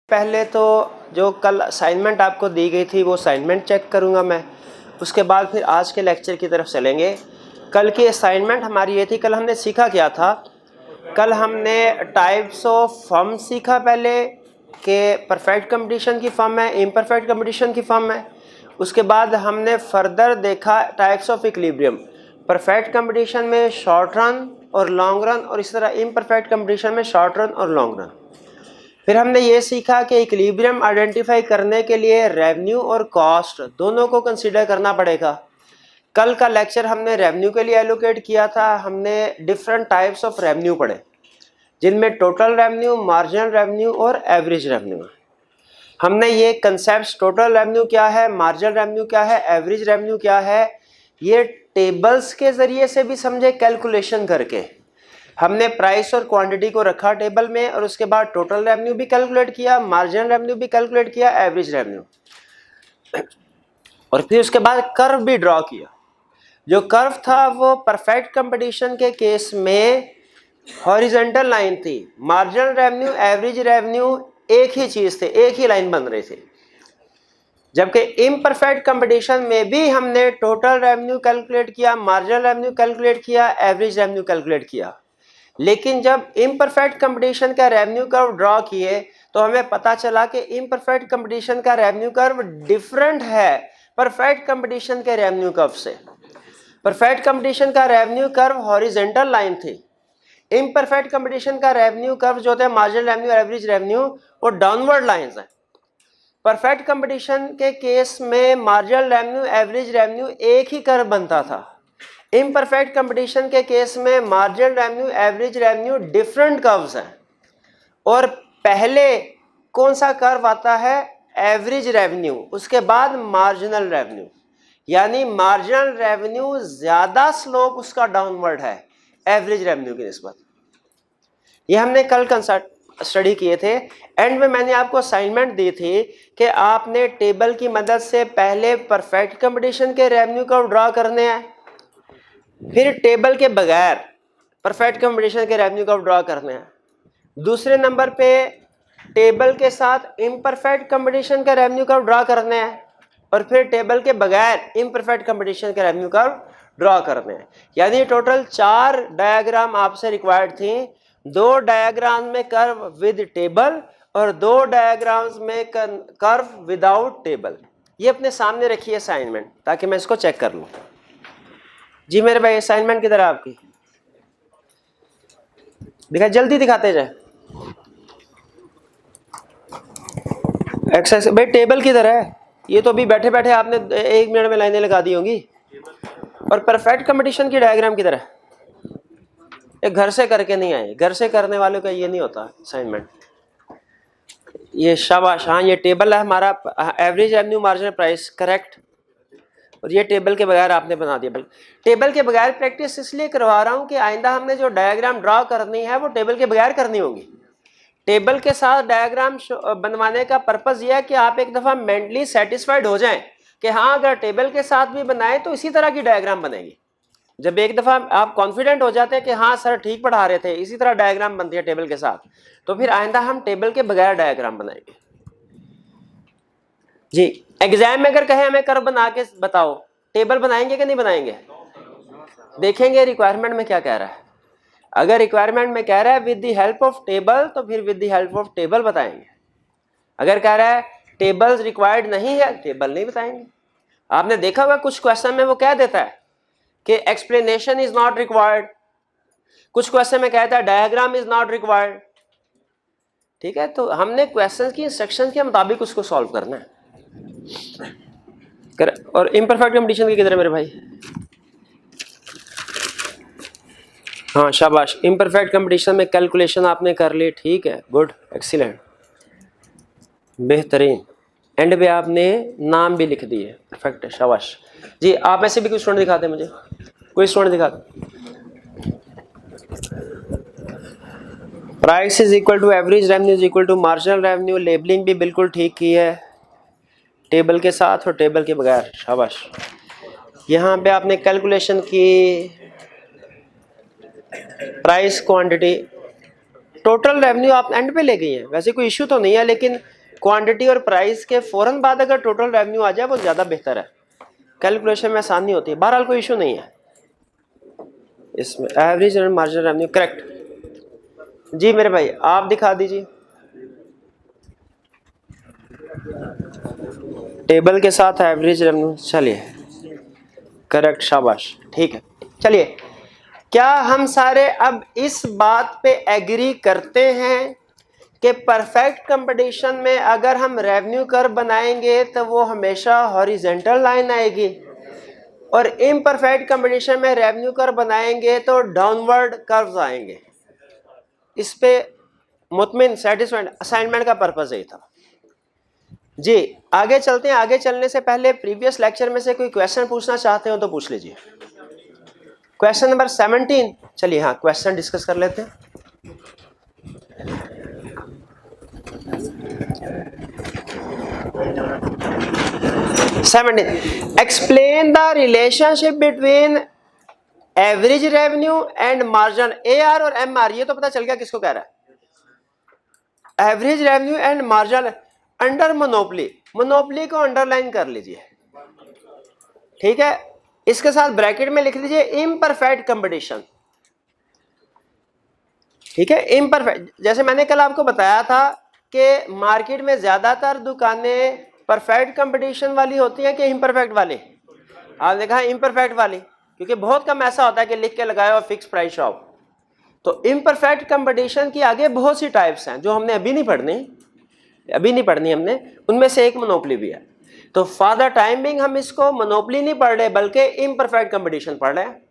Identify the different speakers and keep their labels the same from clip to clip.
Speaker 1: पहले तो जो कल असाइनमेंट आपको दी गई थी वो असाइनमेंट चेक करूँगा मैं, उसके बाद फिर आज के लेक्चर की तरफ चलेंगे। कल की असाइनमेंट हमारी ये थी, कल हमने सीखा क्या था। कल हमने टाइप्स ऑफ फॉर्म सीखा पहले कि परफेक्ट कंपटीशन की फॉर्म है, इम्परफेक्ट कंपटीशन की फॉर्म है। उसके बाद हमने फर्दर देखा types of equilibrium, perfect competition में शॉर्ट रन और लॉन्ग रन, और इस तरह इम्परफेक्ट कंपटीशन में शॉर्ट रन और लॉन्ग रन। फिर हमने ये सीखा कि इक्विलिब्रियम आइडेंटिफाई करने के लिए रेवेन्यू और कॉस्ट दोनों को कंसीडर करना पड़ेगा। कल का लेक्चर हमने रेवेन्यू के लिए एलोकेट किया था। हमने डिफरेंट टाइप्स ऑफ रेवेन्यू पढ़े, जिनमें टोटल रेवेन्यू, मार्जिनल रेवेन्यू और एवरेज रेवेन्यू। हमने ये कंसेप्ट टोटल रेवेन्यू क्या है, मार्जिनल रेवेन्यू क्या है, एवरेज रेवेन्यू क्या है, ये टेबल्स के ज़रिए से भी समझे, कैलकुलेशन करके। हमने प्राइस और क्वांटिटी को रखा टेबल में, और उसके बाद टोटल रेवेन्यू भी कैलकुलेट किया, मार्जिनल रेवेन्यू भी कैलकुलेट किया, एवरेज रेवेन्यू, और फिर उसके बाद कर्व भी ड्रॉ किया। जो कर्व था वो परफेक्ट कंपटीशन के केस में हॉरिजॉन्टल लाइन थी। मार्जिनल रेवेन्यू, एवरेज रेवेन्यू एक ही चीज़ थे, एक ही लाइन बन रही थी। जबकि इम्परफेक्ट कंपटीशन में भी हमने टोटल रेवेन्यू कैलकुलेट किया, मार्जिनल रेवेन्यू कैलकुलेट किया, एवरेज रेवेन्यू कैलकुलेट किया। लेकिन जब इम्परफेक्ट कंपटीशन का रेवेन्यू कर्व ड्रॉ किए तो हमें पता चला कि इम्परफेक्ट कंपटीशन का रेवेन्यू कर्व डिफरेंट है परफेक्ट कंपटीशन के रेवेन्यू कर्व से। परफेक्ट कंपटीशन का रेवेन्यू कर्व हॉरिजॉन्टल लाइन थी, इम्परफेक्ट कंपटीशन का रेवेन्यू कर्व जो होता है मार्जिनल रेवेन्यू, एवरेज रेवेन्यू, वो डाउनवर्ड लाइंस है। परफेक्ट कंपटीशन के केस में मार्जिनल रेवेन्यू, एवरेज रेवेन्यू एक ही कर्व बनता था। इम्परफेक्ट कंपटीशन के केस में marginal revenue, average revenue different curves हैं। और पहले कौन सा कर्व आता है? एवरेज रेवेन्यू, उसके बाद मार्जिनल रेवेन्यू। यानी मार्जिनल रेवेन्यू ज्यादा स्लोप उसका डाउनवर्ड है एवरेज रेवेन्यू की निस्बत। ये हमने कल कंसेप्ट स्टडी किए थे। एंड में मैंने आपको असाइनमेंट दी थी कि आपने टेबल की मदद से पहले परफेक्ट कंपटीशन के रेवेन्यू कर्व ड्रॉ करने हैं, फिर टेबल के बगैर परफेक्ट कंपटीशन के रेवेन्यू कर्व ड्रॉ करने हैं। दूसरे नंबर पे टेबल के साथ इम्परफेक्ट कंपटीशन का रेवेन्यू कर्व ड्रॉ करने हैं, और फिर टेबल के बगैर इम्परफेक्ट कंपटीशन के रेवेन्यू कर्व ड्रॉ करने हैं। यानी टोटल 4 डायग्राम आपसे रिक्वायर्ड थी। 2 डायग्राम में कर्व विद टेबल और 2 डायग्राम्स में कर्व विदाउट टेबल। ये अपने सामने रखिए असाइनमेंट, ताकि मैं इसको चेक कर लूँ। जी मेरे भाई, असाइनमेंट किधर है आपकी? दिखा, जल्दी दिखाते जाए। एक्सरसाइज भाई, टेबल किधर है? ये तो अभी बैठे बैठे आपने 1 मिनट में लाइनें लगा दी होंगी। और परफेक्ट कंपटीशन की डायग्राम किधर है? ये घर से करके नहीं आए, घर से करने वालों का ये नहीं होता असाइनमेंट। ये शाबाश, हाँ ये टेबल है हमारा, average revenue, marginal price, correct. और ये टेबल के बगैर आपने बना दिया। टेबल के बगैर प्रैक्टिस इसलिए करवा रहा हूँ कि आइंदा हमने जो डायग्राम ड्रॉ करनी है वो टेबल के बगैर करनी होगी। टेबल के साथ डायग्राम बनवाने का पर्पस ये है कि आप एक दफ़ा मेंटली सेटिस्फाइड हो जाएं कि हाँ, अगर टेबल के साथ भी बनाए तो इसी तरह की डायग्राम बनेगी। जब एक दफ़ा आप कॉन्फिडेंट हो जाते हैं कि हाँ सर ठीक पढ़ा रहे थे, इसी तरह डायग्राम बनती है टेबल के साथ, तो फिर आइंदा हम टेबल के बगैर डायग्राम बनाएंगे। जी, एग्जाम में अगर कहे हमें कर्व बना के बताओ, टेबल बनाएंगे कि नहीं बनाएंगे? देखेंगे रिक्वायरमेंट में क्या कह रहा है। अगर रिक्वायरमेंट में कह रहा है with the help of table, तो फिर with the help of table बताएंगे। अगर कह रहा है टेबल्स रिक्वायर्ड नहीं है, टेबल नहीं बताएंगे। आपने देखा होगा कुछ क्वेश्चन में वो कह देता है कि एक्सप्लेनेशन इज नॉट रिक्वायर्ड, कुछ क्वेश्चन में कहता है डायग्राम इज नॉट रिक्वायर्ड। ठीक है, तो हमने क्वेश्चन की इंस्ट्रक्शन के मुताबिक उसको सॉल्व करना है। और इम्परफेक्ट कंपटीशन की किधर है मेरे भाई? हाँ शाबाश, इम्परफेक्ट कंपटीशन में कैलकुलेशन आपने कर ली, ठीक है, गुड, एक्सीलेंट, बेहतरीन। एंड पे आपने नाम भी लिख दिए, परफेक्ट है, शाबाश। जी, आप ऐसे भी कोई स्टूडेंट दिखाते मुझे, कोई स्टूडेंट दिखाते। Price is equal to average revenue is equal to marginal revenue. Labelling भी बिल्कुल ठीक की है, टेबल के साथ और टेबल के बगैर, शाबाश। यहाँ पे आपने कैलकुलेशन की, प्राइस, क्वांटिटी, टोटल रेवेन्यू आप एंड पे ले गई हैं। वैसे कोई इशू तो नहीं है, लेकिन क्वांटिटी और प्राइस के फौरन बाद अगर टोटल रेवेन्यू आ जाए वो ज़्यादा बेहतर है, कैलकुलेशन में आसानी होती है। बहरहाल कोई इशू नहीं है इसमें। एवरेज और मार्जिनल रेवेन्यू करेक्ट। जी मेरे भाई आप दिखा दीजिए टेबल के साथ एवरेज रेवेन्यू। चलिए करेक्ट, शाबाश, ठीक है। चलिए, क्या हम सारे अब इस बात पे एग्री करते हैं कि परफेक्ट कंपटीशन में अगर हम रेवेन्यू कर्व बनाएंगे तो वो हमेशा हॉरिजॉन्टल लाइन आएगी, और इम्परफेक्ट कंपटीशन में रेवेन्यू कर्व बनाएंगे तो डाउनवर्ड कर्व्स आएंगे? इस पे मुतमिन, सेटिस्फाइड? असाइनमेंट का पर्पस यही था। जी आगे चलते हैं। आगे चलने से पहले प्रीवियस लेक्चर में से कोई क्वेश्चन पूछना चाहते हो तो पूछ लीजिए। Question number 17। चलिए हाँ क्वेश्चन डिस्कस कर लेते हैं। Explain the relationship between average revenue and margin. AR और MR ये तो पता चल गया किसको कह रहा है। Average revenue and margin under monopoly. Monopoly को अंडरलाइन कर लीजिए, ठीक है। इसके साथ ब्रैकेट में लिख लीजिए इम्परफेक्ट कंपटीशन, ठीक है। इम्परफेक्ट, जैसे मैंने कल आपको बताया था कि मार्केट में ज्यादातर दुकानें परफेक्ट कंपटीशन वाली होती हैं कि इम्परफेक्ट वाली? आपने कहा इम्परफेक्ट वाली, क्योंकि बहुत कम ऐसा होता है कि लिख के लगाया और फिक्स प्राइस शॉप। तो इम्परफेक्ट कंपटीशन की आगे बहुत सी टाइप्स हैं जो हमने अभी नहीं पढ़नी हमने, उनमें से एक मोनोपोली भी है। तो फॉर द टाइम बिंग हम इसको मोनोपोली नहीं पढ़ रहे बल्कि इम्परफेक्ट कंपटीशन पढ़ रहे हैं।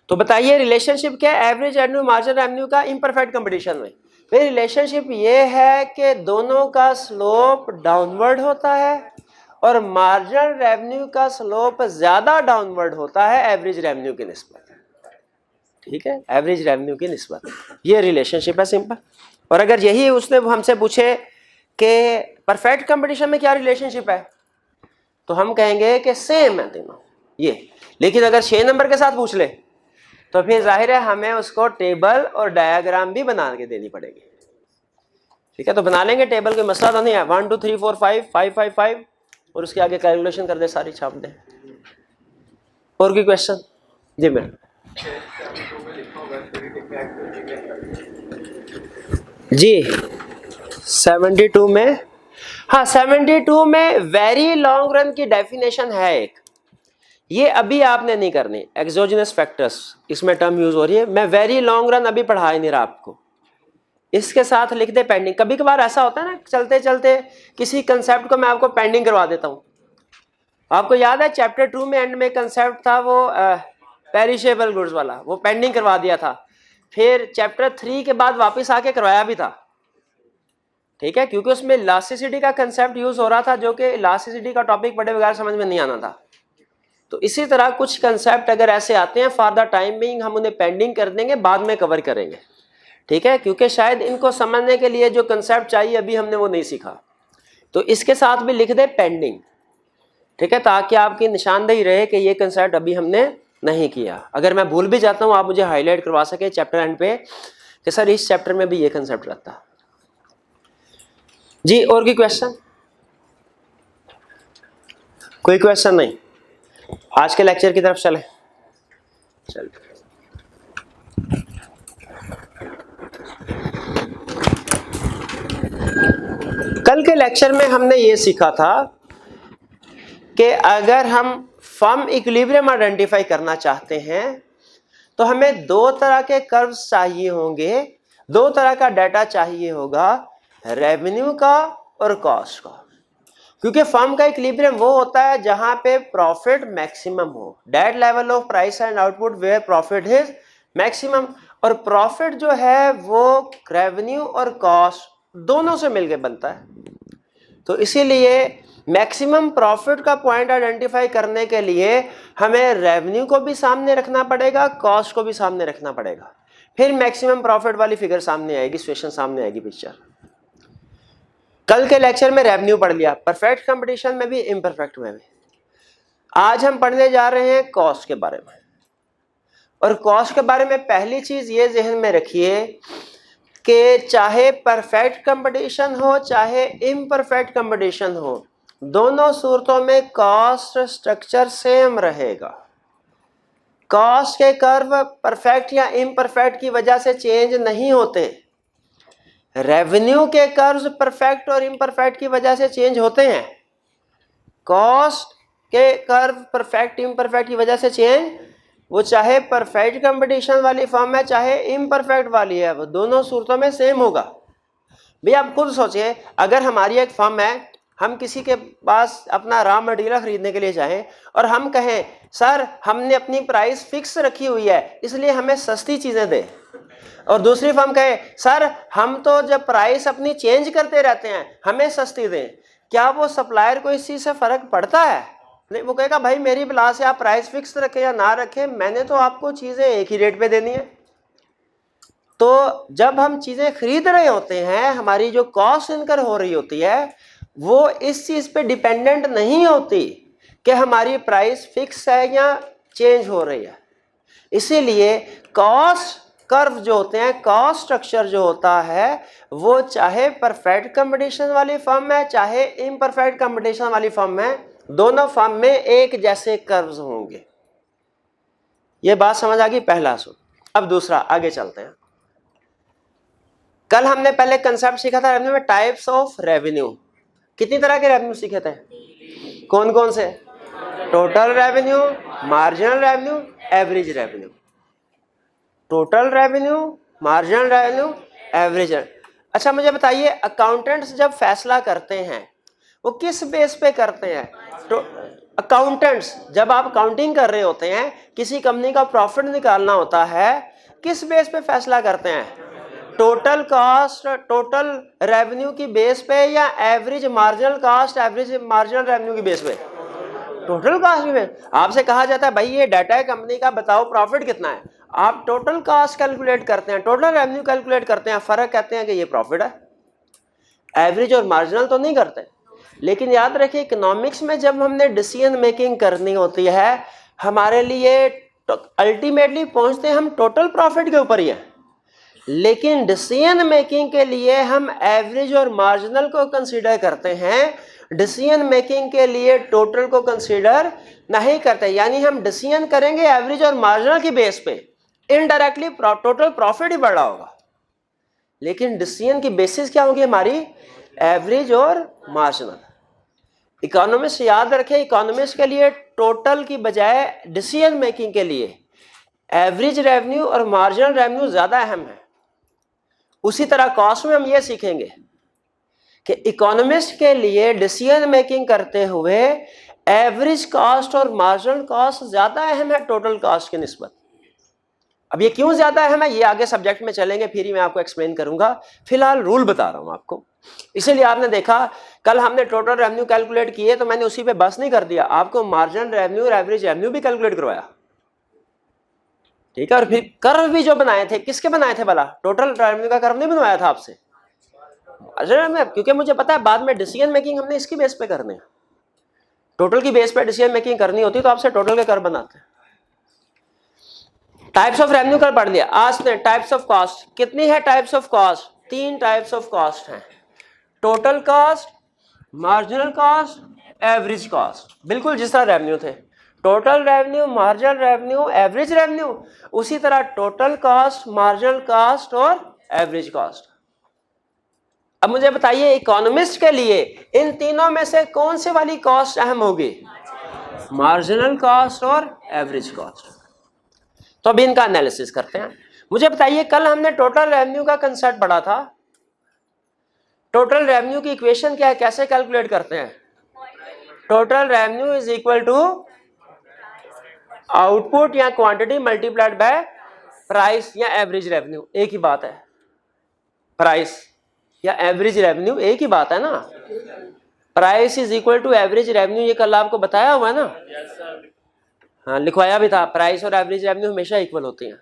Speaker 1: तो बताइए रिलेशनशिप क्या है एवरेज रेवेन्यू मार्जिन रेवेन्यू का इम्परफेक्ट कंपटीशन में? फिर रिलेशनशिप ये है कि दोनों का स्लोप डाउनवर्ड होता है और मार्जिनल रेवेन्यू का स्लोप ज्यादा डाउनवर्ड होता है एवरेज रेवेन्यू की निस्बत, ठीक है, एवरेज रेवेन्यू की निस्बत। ये रिलेशनशिप है सिंपल। और अगर यही उसने हमसे पूछे कि परफेक्ट कंपटीशन में क्या रिलेशनशिप है तो हम कहेंगे कि सेम है तीनों ये। लेकिन अगर 6 नंबर के साथ पूछ ले तो फिर जाहिर है हमें उसको टेबल और डायग्राम भी बना के देनी पड़ेगी, ठीक है। तो बना लेंगे टेबल, कोई मसला तो नहीं है। 1 2 3 4 5 5 5 5 और उसके आगे कैलकुलेशन कर दे, सारी छाप दे। और कोई क्वेश्चन? जी मैम। जी 72 में, हाँ 72 में वेरी लॉन्ग रन की डेफिनेशन है एक, ये अभी आपने नहीं करनी। एक्सोजिनस फैक्टर्स इसमें टर्म यूज हो रही है, मैं वेरी लॉन्ग रन अभी पढ़ा ही नहीं रहा आपको। इसके साथ लिख दे पेंडिंग। कभी कभार ऐसा होता है ना चलते चलते किसी कंसेप्ट को मैं आपको पेंडिंग करवा देता हूँ। आपको याद है चैप्टर 2 में एंड में कंसेप्ट था वो पेरिशेबल गुड्स वाला, वो पेंडिंग करवा दिया था। फिर चैप्टर 3 के बाद वापस आके करवाया भी था, ठीक है, क्योंकि उसमें इलास्टिसिटी का कंसेप्ट यूज हो रहा था जो कि इलास्टिसिटी का टॉपिक पढ़े बगैर समझ में नहीं आना था। तो इसी तरह कुछ कंसेप्ट अगर ऐसे आते हैं फॉर द टाइम बीइंग हम उन्हें पेंडिंग कर देंगे, बाद में कवर करेंगे, ठीक है, क्योंकि शायद इनको समझने के लिए जो कंसेप्ट चाहिए अभी हमने वो नहीं सीखा। तो इसके साथ भी लिख दे पेंडिंग, ठीक है, ताकि आपकी निशानदेही रहे कि ये कंसेप्ट अभी हमने नहीं किया। अगर मैं भूल भी जाता हूँ आप मुझे हाईलाइट करवा सके चैप्टर एंड पे कि सर इस चैप्टर में भी ये कंसेप्ट रहता। जी और कोई क्वेश्चन? कोई क्वेश्चन नहीं? आज के लेक्चर की तरफ चले। चल कल के लेक्चर में हमने ये सीखा था कि अगर हम फर्म इक्विलिब्रियम आइडेंटिफाई करना चाहते हैं तो हमें 2 तरह के कर्व्स चाहिए होंगे, 2 तरह का डाटा चाहिए होगा, रेवेन्यू का और कॉस्ट का। क्योंकि फर्म का इक्विलिब्रियम वो होता है जहां पे प्रॉफिट मैक्सिमम हो, that level of price and output where profit is maximum. और प्रॉफिट जो है वो रेवेन्यू और कॉस्ट दोनों से मिलकर बनता है। तो इसीलिए मैक्सिमम प्रॉफिट का पॉइंट आइडेंटिफाई करने के लिए हमें रेवेन्यू को भी सामने रखना पड़ेगा, कॉस्ट को भी सामने रखना पड़ेगा, फिर मैक्सिमम प्रॉफिट वाली फिगर सामने आएगी, सिचुएशन सामने आएगी, पिक्चर। कल के लेक्चर में रेवेन्यू पढ़ लिया, परफेक्ट कंपटीशन में भी इम्परफेक्ट में भी। आज हम पढ़ने जा रहे हैं कॉस्ट के बारे में। और कॉस्ट के बारे में पहली चीज ये जहन में रखिए कि चाहे परफेक्ट कंपटीशन हो चाहे इम्परफेक्ट कंपटीशन हो, दोनों सूरतों में कॉस्ट स्ट्रक्चर सेम रहेगा। कॉस्ट के कर्व परफेक्ट या इम्परफेक्ट की वजह से चेंज नहीं होते। रेवेन्यू के कर्व्स परफेक्ट और इम्परफेक्ट की वजह से चेंज होते हैं। कॉस्ट के कर्व परफेक्ट इम्परफेक्ट की वजह से चेंज, वो चाहे परफेक्ट कंपटीशन वाली फॉर्म है चाहे इम्परफेक्ट वाली है, वो दोनों सूरतों में सेम होगा। भैया आप खुद सोचिए, अगर हमारी एक फर्म है, हम किसी के पास अपना रॉ मटेरियल खरीदने के लिए जाएं और हम कहें सर हमने अपनी प्राइस फिक्स रखी हुई है इसलिए हमें सस्ती चीज़ें दें, और दूसरी फर्म कहे सर हम तो जब प्राइस अपनी चेंज करते रहते हैं हमें सस्ती दें, क्या वो सप्लायर को इस चीज़ से फ़र्क पड़ता है? नहीं, वो कहेगा भाई मेरी बिला से आप प्राइस फिक्स रखें या ना रखें, मैंने तो आपको चीज़ें एक ही रेट पे देनी है। तो जब हम चीज़ें खरीद रहे होते हैं, हमारी जो कॉस्ट इनकर हो रही होती है वो इस चीज़ पे डिपेंडेंट नहीं होती कि हमारी प्राइस फिक्स है या चेंज हो रही है। इसीलिए कॉस्ट कर्व जो होते हैं, कॉस्ट स्ट्रक्चर जो होता है, वो चाहे परफेक्ट कंपटीशन वाली फर्म है चाहे इम्परफेक्ट कंपटीशन वाली फर्म है, दोनों फर्म में एक जैसे कर्व्स होंगे। ये बात समझ आ गई? पहला सूत्र। अब दूसरा, आगे चलते हैं। कल हमने पहले कंसेप्ट सीखा था रेवेन्यू में, टाइप्स ऑफ रेवेन्यू। कितनी तरह के रेवेन्यू सीखे थे? कौन कौन से? Total revenue, marginal revenue, average revenue. Total revenue, marginal revenue, average. अच्छा मुझे बताइए, अकाउंटेंट्स जब फैसला करते हैं वो किस बेस पे करते हैं? तो अकाउंटेंट्स जब आप अकाउंटिंग कर रहे होते हैं, किसी कंपनी का प्रॉफिट निकालना होता है, किस बेस पे फैसला करते हैं? टोटल कॉस्ट, टोटल रेवेन्यू की बेस पे, या average marginal cost, average marginal revenue की बेस पे? टोटल कॉस्ट में। आपसे कहा जाता है भाई ये डाटा है कंपनी का, बताओ प्रॉफिट कितना है, आप टोटल कॉस्ट कैलकुलेट करते हैं, टोटल रेवेन्यू कैलकुलेट करते हैं, फर्क कहते हैं कि ये प्रॉफिट है। एवरेज और मार्जिनल तो नहीं करते। लेकिन याद रखिए, इकोनॉमिक्स में जब हमने डिसीजन मेकिंग करनी होती है, हमारे लिए अल्टीमेटली पहुंचते हम टोटल प्रॉफिट के ऊपर ही है, लेकिन डिसीजन मेकिंग के लिए हम एवरेज और मार्जिनल को कंसीडर करते हैं, डिसीजन मेकिंग के लिए टोटल को कंसीडर नहीं करते। यानी हम डिसीजन करेंगे एवरेज और मार्जिनल की बेस पे, इनडायरेक्टली टोटल प्रॉफिट ही बढ़ रहा होगा, लेकिन डिसीजन की बेसिस क्या होगी हमारी? एवरेज और मार्जिनल। इकोनॉमिस्ट याद रखें, इकोनॉमिस्ट के लिए टोटल की बजाय डिसीजन मेकिंग के लिए एवरेज रेवेन्यू और मार्जिनल रेवेन्यू ज्यादा अहम है। उसी तरह कॉस्ट में हम ये सीखेंगे कि इकोनॉमिस्ट के लिए डिसीजन मेकिंग करते हुए एवरेज कॉस्ट और मार्जिनल कॉस्ट ज्यादा अहम है टोटल कॉस्ट की निस्बत। अब ये क्यों ज्यादा अहम है, ये आगे सब्जेक्ट में चलेंगे, फिर ही मैं आपको एक्सप्लेन करूंगा। फिलहाल रूल बता रहा हूं आपको। इसीलिए आपने देखा कल हमने टोटल रेवेन्यू कैलकुलेट किए, तो मैंने उसी पे बस नहीं कर दिया, आपको मार्जिनल रेवेन्यू और एवरेज रेवेन्यू भी कैलकुलेट करवाया, ठीक है। और फिर कर्व भी जो बनाए थे, किसके बनाए थे भला? टोटल रेवेन्यू का कर्व नहीं बनवाया था आपसे, क्योंकि मुझे पता है बाद में डिसीजन मेकिंग हमने इसकी बेस पे करनी है। टोटल की बेस पे डिसीजन मेकिंग करनी होती तो आपसे टोटल के कर्व बनाते हैं। टाइप्स ऑफ रेवेन्यू कर पढ़ लिया। आज ने टाइप्स ऑफ कॉस्ट कितनी है? Types of cost 3 types of cost हैं, total cost, marginal cost, average cost. बिल्कुल जिस तरह रेवेन्यू थे, total revenue, marginal revenue, average revenue, उसी तरह टोटल कॉस्ट, मार्जिनल कॉस्ट और एवरेज कॉस्ट। अब मुझे बताइए, इकोनॉमिस्ट के लिए इन तीनों में से कौन से वाली कॉस्ट अहम होगी? मार्जिनल कॉस्ट और एवरेज कॉस्ट। तो अभी इनका एनालिसिस करते हैं। मुझे बताइए, कल हमने टोटल रेवेन्यू का कंसेप्ट पढ़ा था। टोटल रेवेन्यू की इक्वेशन क्या है, कैसे कैलकुलेट करते हैं? Total revenue is equal to output या क्वांटिटी मल्टीप्लाइड बाय प्राइस या एवरेज रेवेन्यू। एक ही बात है, प्राइस या एवरेज रेवेन्यू एक ही बात है ना। Price is equal to average revenue, ये कल आपको बताया हुआ है ना? हाँ, लिखवाया भी था, प्राइस और एवरेज रेवेन्यू हमेशा इक्वल होती हैं।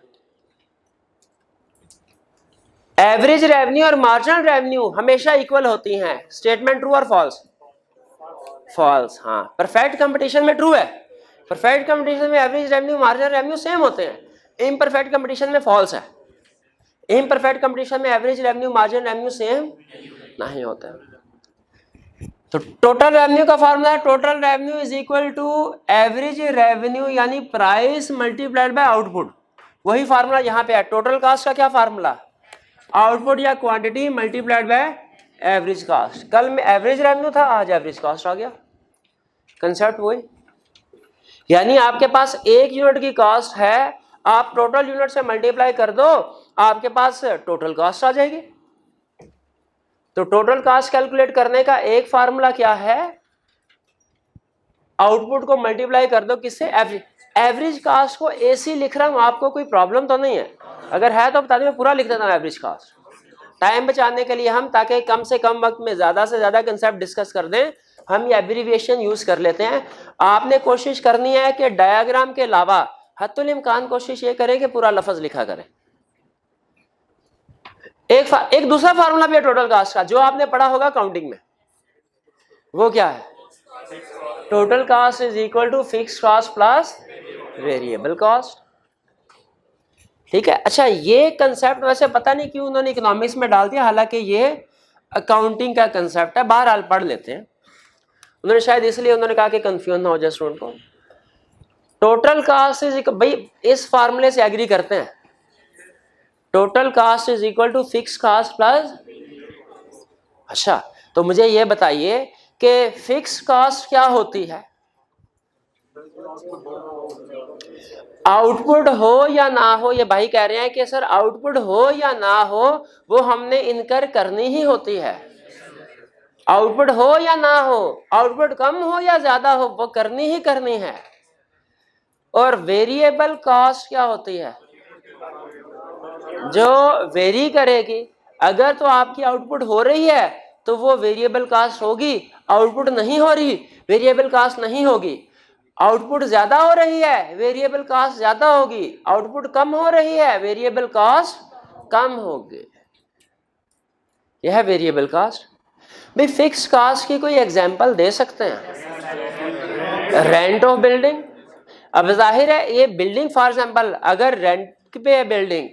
Speaker 1: एवरेज रेवेन्यू और मार्जिनल रेवेन्यू हमेशा इक्वल होती हैं। स्टेटमेंट ट्रू और फॉल्स? फॉल्स। हाँ, परफेक्ट कंपटीशन में ट्रू है। परफेक्ट कंपटीशन में average revenue, marginal revenue same होते हैं। इम्परफेक्ट कंपटीशन में फॉल्स है। इम्परफेक्ट कंपटीशन में average revenue margin revenue same नहीं होता है। तो टोटल रेवेन्यू का फार्मूला है total revenue is equal to average revenue यानी प्राइस मल्टीप्लाइड बाय आउटपुट। वही फार्मूला यहाँ पे है। टोटल कास्ट का क्या फार्मूला, आउटपुट या quantity multiplied by average cost. कल में एवरेज रेवेन्यू था, आज एवरेज कास्ट आ गया। कंसेप्ट वही, यानी आपके पास एक यूनिट की कास्ट है, आप टोटल यूनिट से मल्टीप्लाई कर दो, आपके पास टोटल कास्ट आ जाएगी। तो टोटल कास्ट कैलकुलेट करने का एक फार्मूला क्या है, आउटपुट को मल्टीप्लाई कर दो किससे, एवरेज। एवरेज कास्ट को ऐसी लिख रहा हूं, आपको कोई प्रॉब्लम तो नहीं है? अगर है तो बता दें, मैं पूरा लिख देता हूं एवरेज कास्ट, टाइम बचाने के लिए हम, ताकि कम से कम वक्त में ज्यादा से ज्यादा कंसेप्ट डिस्कस कर दें, हम ये एब्रीविएशन यूज कर लेते हैं। आपने कोशिश करनी है कि डायग्राम के अलावा हत्तुल इम्कान कोशिश ये करें कि पूरा लफ्ज लिखा करें। एक दूसरा फार्मूला भी है टोटल कास्ट का, जो आपने पढ़ा होगा काउंटिंग में। वो क्या है, total cost is equal to fix cost plus variable cost. ठीक है। अच्छा, ये कंसेप्ट वैसे पता नहीं क्यों उन्होंने इकोनॉमिक्स में डाल दिया, हालांकि ये अकाउंटिंग का कंसेप्ट है। बहरहाल पढ़ लेते हैं, उन्होंने शायद इसलिए उन्होंने कहा कि कंफ्यूज ना हो जाए स्टूडेंट को। टोटल कास्ट इज, भाई इस फार्मूले से एग्री करते हैं, total cost is equal to fix cost plus. अच्छा, तो मुझे ये बताइए कि फिक्स कास्ट क्या होती है, आउटपुट हो या ना हो। ये भाई कह रहे हैं कि सर आउटपुट हो या ना हो वो हमने इनकर करनी ही होती है। आउटपुट हो या ना हो, आउटपुट कम हो या ज्यादा हो, वो करनी ही करनी है। और वेरिएबल कास्ट क्या होती है, जो वेरी करेगी। अगर तो आपकी आउटपुट हो रही है तो वो वेरिएबल कास्ट होगी, आउटपुट नहीं हो रही वेरिएबल कास्ट नहीं होगी। आउटपुट ज्यादा हो रही है वेरिएबल कास्ट ज्यादा होगी, आउटपुट कम हो रही है वेरिएबल कास्ट कम होगी। यह है वेरिएबल कास्ट। भाई फिक्स कास्ट की कोई एग्जांपल दे सकते हैं, रेंट ऑफ बिल्डिंग। अब जाहिर है ये बिल्डिंग फॉर एग्जांपल अगर रेंट पे है बिल्डिंग,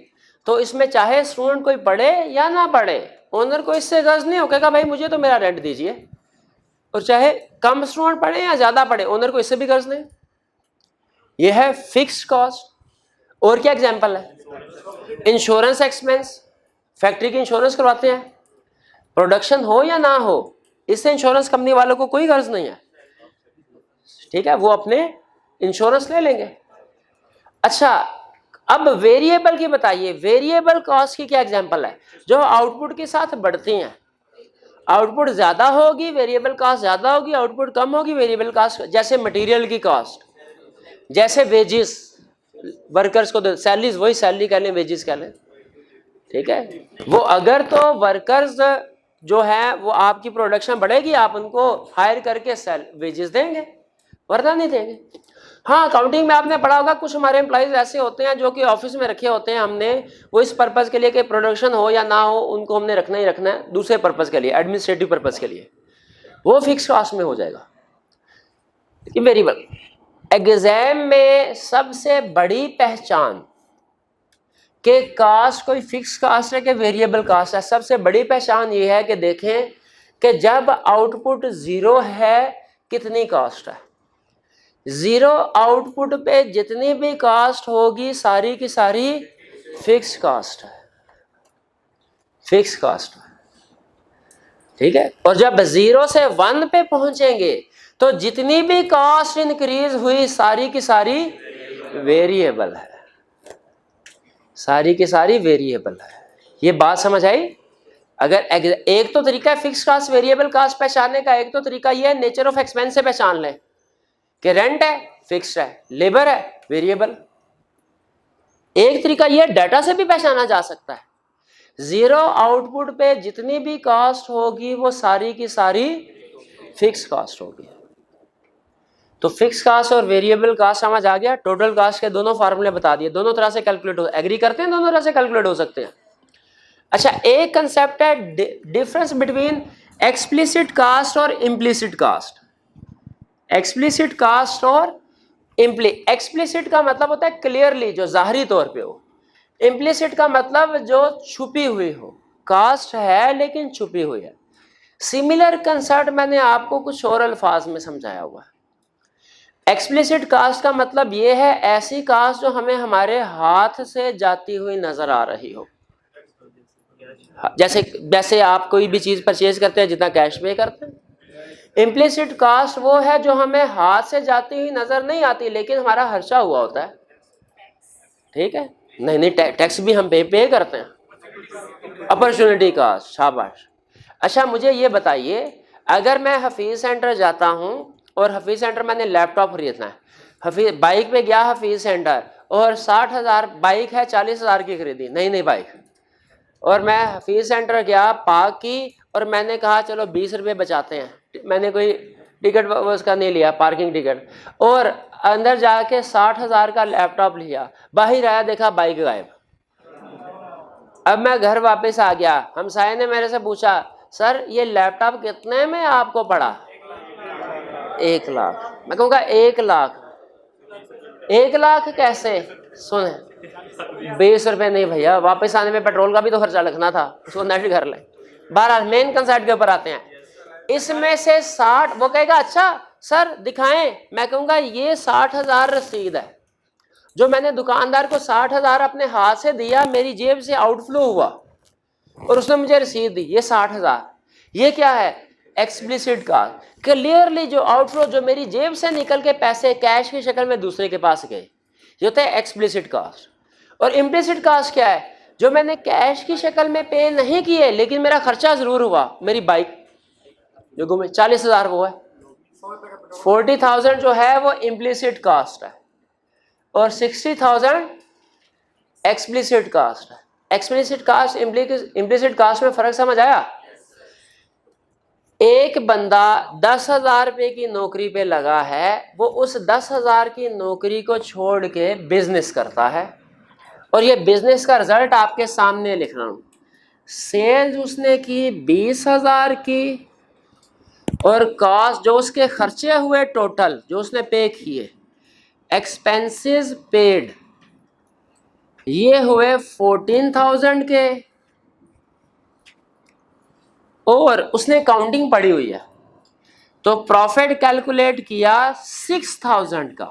Speaker 1: तो इसमें चाहे स्टूडेंट कोई पढ़े या ना पढ़े, ओनर को इससे गर्ज नहीं हो, कहेगा भाई मुझे तो मेरा रेंट दीजिए। और चाहे कम स्टूडेंट पढ़े या ज्यादा पढ़े, ओनर को इससे भी गर्ज नहीं। यह है फिक्स्ड कॉस्ट। और क्या एग्जांपल है, इंश्योरेंस एक्सपेंस। फैक्ट्री की इंश्योरेंस करवाते हैं, प्रोडक्शन हो या ना हो, इससे इंश्योरेंस कंपनी वालों को कोई गर्ज नहीं है। ठीक है, वो अपने इंश्योरेंस ले लेंगे। अच्छा, अब वेरिएबल की बताइए, वेरिएबल कॉस्ट की क्या एग्जांपल है, जो आउटपुट के साथ बढ़ती हैं। आउटपुट ज्यादा होगी वेरिएबल कॉस्ट ज्यादा होगी, आउटपुट कम होगी वेरिएबल कॉस्ट। जैसे मटेरियल की कॉस्ट, जैसे वेजेस, वर्कर्स को सैलरीज, वही सैलरी कह लें वेजेस कह लें। ठीक है, वो अगर तो वर्कर्स जो है वो आपकी प्रोडक्शन बढ़ेगी, आप उनको हायर करके वेजेस देंगे, वरना नहीं देंगे। हाँ, अकाउंटिंग में आपने पढ़ा होगा, कुछ हमारे एम्प्लॉइज ऐसे होते हैं जो कि ऑफिस में रखे होते हैं हमने, वो इस पर्पज के लिए कि प्रोडक्शन हो या ना हो उनको हमने रखना ही रखना है, दूसरे पर्पज के लिए, एडमिनिस्ट्रेटिव पर्पज के लिए, वो फिक्स कॉस्ट में हो जाएगा। वेरिएबल एग्जाम में सबसे बड़ी पहचान कि कास्ट कोई फिक्स कास्ट है कि वेरिएबल कास्ट है, सबसे बड़ी पहचान ये है कि देखें कि जब आउटपुट जीरो है कितनी कास्ट है। जीरो आउटपुट पे जितनी भी कास्ट होगी सारी की सारी फिक्स कास्ट है, फिक्स कास्ट है। ठीक है, और जब 0 से 1 पे पहुंचेंगे तो जितनी भी कास्ट इंक्रीज हुई सारी की सारी वेरिएबल है, सारी की सारी वेरिएबल है। ये बात समझ आई। अगर एक तो तरीका है फिक्स कास्ट वेरिएबल कास्ट पहचानने का, एक तो तरीका ये है नेचर ऑफ एक्सपेंस से पहचान लें कि रेंट है फिक्स्ड है, लेबर है वेरिएबल। एक तरीका यह डाटा से भी पहचाना जा सकता है, जीरो आउटपुट पे जितनी भी कास्ट होगी वो सारी की सारी फिक्स कास्ट होगी। तो फिक्स कास्ट और वेरिएबल कास्ट समझ आ गया। टोटल कास्ट के दोनों फार्मूले बता दिए, दोनों तरह से कैलकुलेट हो, एग्री करते हैं, दोनों तरह से कैलकुलेट हो सकते हैं। अच्छा, एक कंसेप्ट है डिफरेंस बिटवीन एक्सप्लिसिट कास्ट और इम्प्लिसिट कास्ट। एक्सप्लिसिट कास्ट और एक्सप्लिसिट का मतलब होता है क्लियरली, जो जाहरी तौर पे हो। इम्प्लिसिट का मतलब जो छुपी हुई हो, कास्ट है लेकिन छुपी हुई है। सिमिलर कंसेप्ट मैंने आपको कुछ और अल्फाज में समझाया हुआ है। एक्सप्लिसिट कास्ट का मतलब ये है ऐसी कास्ट जो हमें हमारे हाथ से जाती हुई नजर आ रही हो। जैसे जैसे आप कोई भी चीज परचेज करते हैं जितना कैश पे करते हैं। इम्प्लिसिट कास्ट वो है जो हमें हाथ से जाती हुई नजर नहीं आती लेकिन हमारा खर्चा हुआ होता है। ठीक है, नहीं नहीं, टैक्स भी हम पे करते हैं। अपॉर्चुनिटी कास्ट, शाबाश। अच्छा मुझे ये बताइए, अगर मैं हफीज सेंटर जाता हूँ और हफीज सेंटर मैंने लैपटॉप खरीदना है, हफीज बाइक पे गया हफीज सेंटर और 60,000 बाइक है, 40,000 की खरीदी, नई नई बाइक, और मैं हफीज सेंटर गया पार्क की और मैंने कहा चलो 20 रुपये बचाते हैं, मैंने कोई टिकट उसका नहीं लिया, पार्किंग टिकट, और अंदर जाके 60,000 का लैपटॉप लिया, बाहर आया देखा बाइक गायब। अब मैं घर वापस आ गया, हमसाये ने मेरे से पूछा सर ये लैपटॉप कितने में आपको पड़ा? 1 लाख। मैं कहूँगा 1 लाख, 1 लाख कैसे? सुने, 20 रुपये नहीं भैया, वापस आने में पेट्रोल का भी तो खर्चा लगना था, उसको नेट कर लें। 12 मेन कंसेप्ट के ऊपर आते हैं। इसमें से 60, वो कहेगा अच्छा सर दिखाएं, मैं कहूँगा ये 60,000 रसीद है जो मैंने दुकानदार को 60,000 अपने हाथ से दिया, मेरी जेब से आउटफ्लो हुआ और उसने मुझे रसीद दी, ये 60,000। ये क्या है? Explicit cost. क्लियरली जो आउटफ्लो, जो मेरी जेब से निकल के पैसे कैश की शक्ल में दूसरे के पास गए, ये होता है एक्सप्लिसिट कास्ट। और इम्प्लिसिट कास्ट क्या है? जो मैंने कैश की शक्ल में पे नहीं किए लेकिन मेरा खर्चा जरूर हुआ। मेरी बाइक जो घूमे 40,000 वो है, 40,000 जो है वो इम्प्लिसिट कास्ट है और 60,000 एक्सप्लिसिट कास्ट है। एक्सप्लिसिट कास्ट इम्प्लिसिट कास्ट में फर्क समझ आया? एक बंदा 10,000 रुपये की नौकरी पे लगा है, वो उस 10,000 की नौकरी को छोड़ के बिजनेस करता है और ये बिजनेस का रिजल्ट आपके सामने लिख रहा हूं। सेल्स उसने की 20,000 की और कॉस्ट जो उसके खर्चे हुए टोटल जो उसने पे किए, एक्सपेंसेस पेड, ये हुए 14,000 के, और उसने काउंटिंग पड़ी हुई है तो प्रॉफिट कैलकुलेट किया 6,000 का।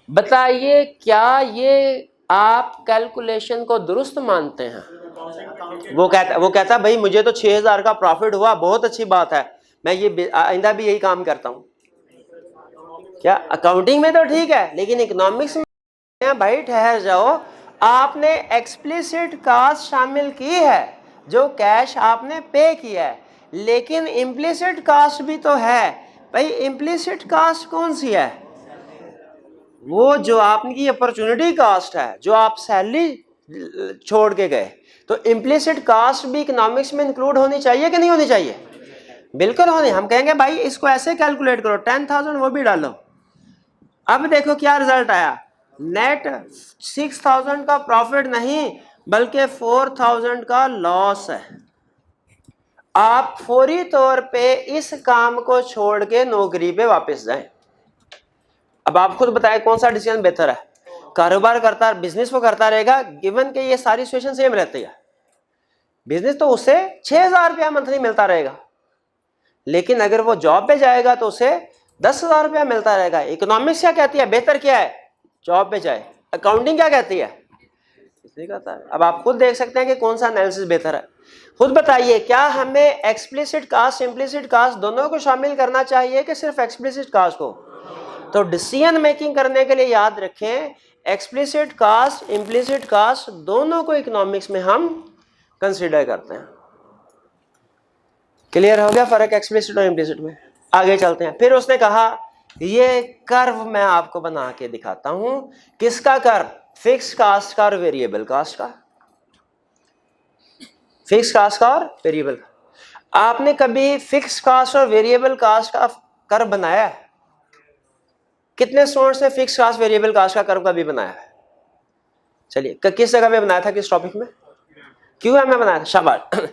Speaker 1: बताइए क्या ये आप कैलकुलेशन को दुरुस्त मानते हैं? वो कहता भाई मुझे तो 6,000 का प्रॉफिट हुआ, बहुत अच्छी बात है, मैं ये आइंदा भी यही काम करता हूं। क्या अकाउंटिंग में तो ठीक है लेकिन इकोनॉमिक्स में भाई ठहर जाओ, आपने एक्सप्लिसिट कास्ट शामिल की है जो कैश आपने पे किया है, लेकिन इम्प्लिसिट कास्ट भी तो है। भाई इम्प्लिसिट कास्ट कौन सी है? वो जो आपकी अपॉर्चुनिटी कास्ट है, जो आप सैलरी छोड़ के गए। तो इम्प्लिसिट कास्ट भी इकोनॉमिक्स में इंक्लूड होनी चाहिए कि नहीं होनी चाहिए? बिल्कुल होनी। हम कहेंगे भाई इसको ऐसे कैलकुलेट करो, 10,000 वो भी डालो। अब देखो क्या रिजल्ट आया, नेट 6,000 का प्रॉफिट नहीं बल्कि 4,000 का लॉस है। आप फौरी तौर पे इस काम को छोड़ के नौकरी पे वापस जाएं। अब आप खुद बताएं कौन सा डिसीजन बेहतर है? कारोबार करता, बिजनेस वो करता रहेगा, गिवन के ये सारी सिचुएशन सेम रहती है। बिजनेस तो उसे 6,000 रुपया मंथली मिलता रहेगा, लेकिन अगर वो जॉब पे जाएगा तो उसे 10,000 रुपया मिलता रहेगा। इकोनॉमिक्स क्या कहती है, बेहतर क्या है? जॉब पे जाए। अकाउंटिंग क्या कहती है? इसलिए कहता है। अब आप खुद देख सकते हैं कि कौन सा एनालिसिस बेहतर है। खुद बताइए, क्या हमें एक्सप्लिसिट कास्ट इम्प्लिसिट कास्ट दोनों को शामिल करना चाहिए कि सिर्फ एक्सप्लिसिट कास्ट को? तो डिसीजन मेकिंग करने के लिए याद रखें, एक्सप्लिसिट कास्ट इम्प्लिसिट कास्ट दोनों को इकोनॉमिक्स में हम कंसीडर करते हैं। क्लियर हो गया फर्क एक्सप्लिसिट और इम्प्लिसिट में? आगे चलते हैं। फिर उसने कहा ये कर्व मैं आपको बना के दिखाता हूं। किसका कर्व? फिक्स कास्ट का और वेरिएबल कास्ट का। फिक्स कास्ट का और वेरिएबल का। आपने कभी फिक्स कास्ट और वेरिएबल कास्ट का कर्व बनाया है? कितने स्टूडेंट्स ने फिक्स कास्ट वेरिएबल कास्ट का कर्व कभी बनाया है? चलिए, किस जगह पे बनाया था, किस टॉपिक में? क्यों में बनाया था? शाबाश।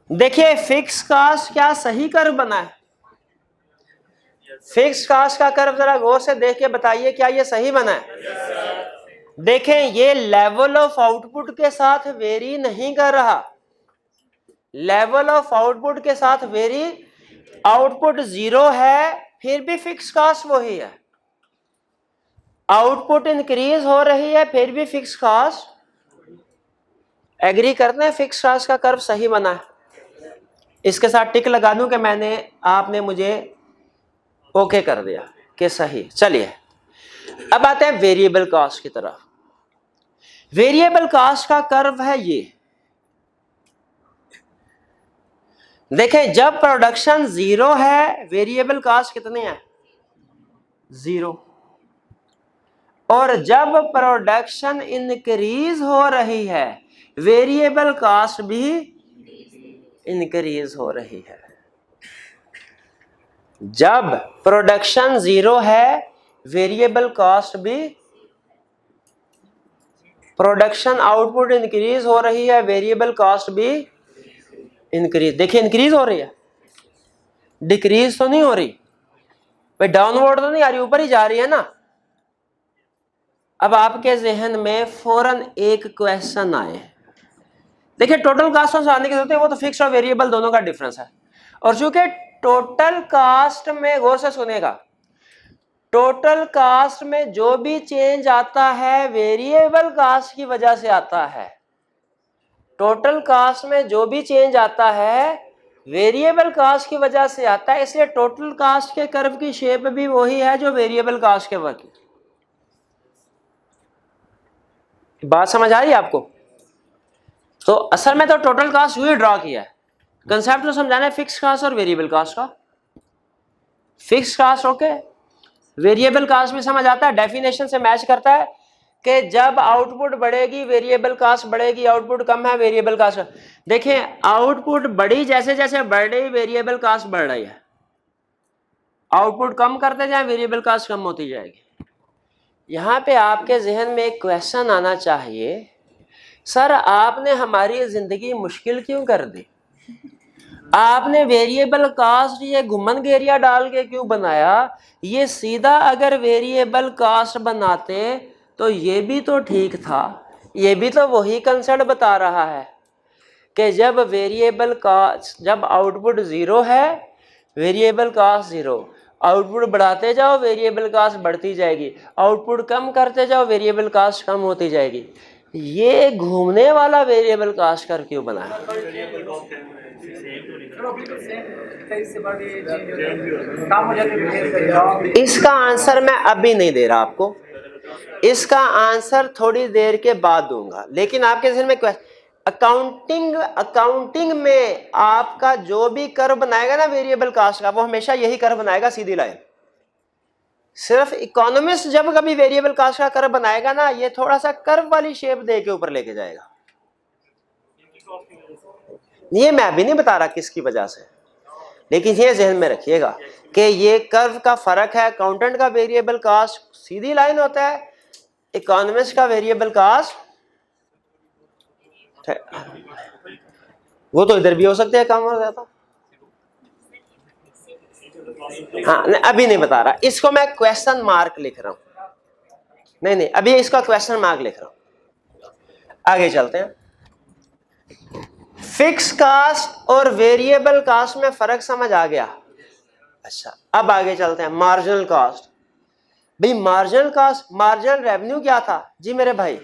Speaker 1: देखिए फिक्स कास्ट क्या सही कर्व बना है? फिक्स कास्ट का कर्व जरा गौर से देख के बताइए क्या ये सही बना है? देखें ये लेवल ऑफ आउटपुट के साथ वेरी नहीं कर रहा, लेवल ऑफ आउटपुट के साथ वेरी, आउटपुट 0 है फिर भी फिक्स कॉस्ट वही है, आउटपुट इंक्रीज हो रही है फिर भी फिक्स कॉस्ट। एग्री करते हैं फिक्स कॉस्ट का कर्व सही बना है? इसके साथ टिक लगा दूं कि मैंने, आपने मुझे ओके कर दिया कि सही। चलिए अब आते हैं वेरिएबल कॉस्ट की तरफ। वेरिएबल कॉस्ट का कर्व है ये, देखें जब प्रोडक्शन 0 है वेरिएबल कॉस्ट कितने हैं? 0। और जब प्रोडक्शन इंक्रीज हो रही है वेरिएबल कॉस्ट भी इंक्रीज हो रही है। जब प्रोडक्शन 0 है वेरिएबल कॉस्ट भी, प्रोडक्शन आउटपुट इंक्रीज हो रही है वेरिएबल कॉस्ट भी इंक्रीज। देखिए इंक्रीज हो रही है, डिक्रीज तो नहीं हो रही भाई, डाउनवर्ड तो नहीं आ रही, ऊपर ही जा रही है ना। अब आपके जहन में फौरन एक क्वेश्चन आए, देखिए टोटल कास्ट तो जानने की जरूरत है, वो तो फिक्स और वेरिएबल दोनों का डिफरेंस है। और चूंकि टोटल कास्ट में, गौर से सुनेगा, टोटल कास्ट में जो भी चेंज आता है वेरिएबल कास्ट की वजह से आता है, टोटल कास्ट में जो भी चेंज आता है वेरिएबल कास्ट की वजह से आता है, इसलिए टोटल कास्ट के कर्व की शेप भी वही है जो वेरिएबल कास्ट के वर्क की। बात समझ आ रही है आपको? तो असल में तो टोटल कास्ट यूं ही ड्रॉ किया है, कंसेप्ट तो समझाना है फिक्स कास्ट और वेरिएबल कास्ट का। Fix cost okay, variable cost भी समझ आता है, डेफिनेशन से मैच करता है कि जब आउटपुट बढ़ेगी वेरिएबल कास्ट बढ़ेगी, आउटपुट कम है वेरिएबल कास्ट। देखें आउटपुट बढ़ी, जैसे जैसे बढ़ रही वेरिएबल कास्ट बढ़ रही है, आउटपुट कम करते जाए वेरिएबल कास्ट कम होती जाएगी। यहाँ पे आपके जहन में एक क्वेश्चन आना चाहिए, सर आपने हमारी जिंदगी मुश्किल क्यों कर दी, आपने वेरिएबल कास्ट ये घुमन-घेरिया डाल के क्यों बनाया? ये सीधा अगर वेरिएबल कास्ट बनाते तो ये भी तो ठीक था, ये भी तो वही कंसेप्ट बता रहा है कि जब वेरिएबल कास्ट, जब आउटपुट 0 है वेरिएबल कास्ट 0, आउटपुट बढ़ाते जाओ वेरिएबल कास्ट बढ़ती जाएगी, आउटपुट कम करते जाओ वेरिएबल कास्ट कम होती जाएगी। ये घूमने वाला वेरिएबल कास्ट कर क्यों बनाया? इसका आंसर मैं अभी नहीं दे रहा आपको, इसका आंसर थोड़ी देर के बाद दूंगा। लेकिन आपके जहन में अकाउंटिंग में आपका जो भी कर्व बनाएगा ना वेरिएबल कास्ट का, वो हमेशा यही कर्व बनाएगा, सीधी लाइन। सिर्फ इकोनॉमिस्ट जब कभी वेरिएबल कास्ट का कर्व बनाएगा ना, ये थोड़ा सा कर्व वाली शेप दे के ऊपर लेके जाएगा। ये मैं अभी नहीं बता रहा किसकी वजह से, लेकिन ये जहन में रखिएगा कि ये कर्व का फर्क है। अकाउंटेंट का वेरिएबल कास्ट सीधी लाइन होता है, इकोनॉमिस्ट का वेरिएबल कास्ट वो तो इधर भी हो सकते हैं, कम हो जाता। हाँ अभी नहीं बता रहा, इसको मैं क्वेश्चन मार्क लिख रहा हूं, नहीं अभी इसका क्वेश्चन मार्क लिख रहा हूं। आगे चलते हैं। फिक्स कास्ट और वेरिएबल कास्ट में फर्क समझ आ गया? अच्छा अब आगे चलते हैं मार्जिनल कास्ट। भाई मार्जिनल कास्ट, मार्जिनल रेवेन्यू क्या था जी मेरे भाई?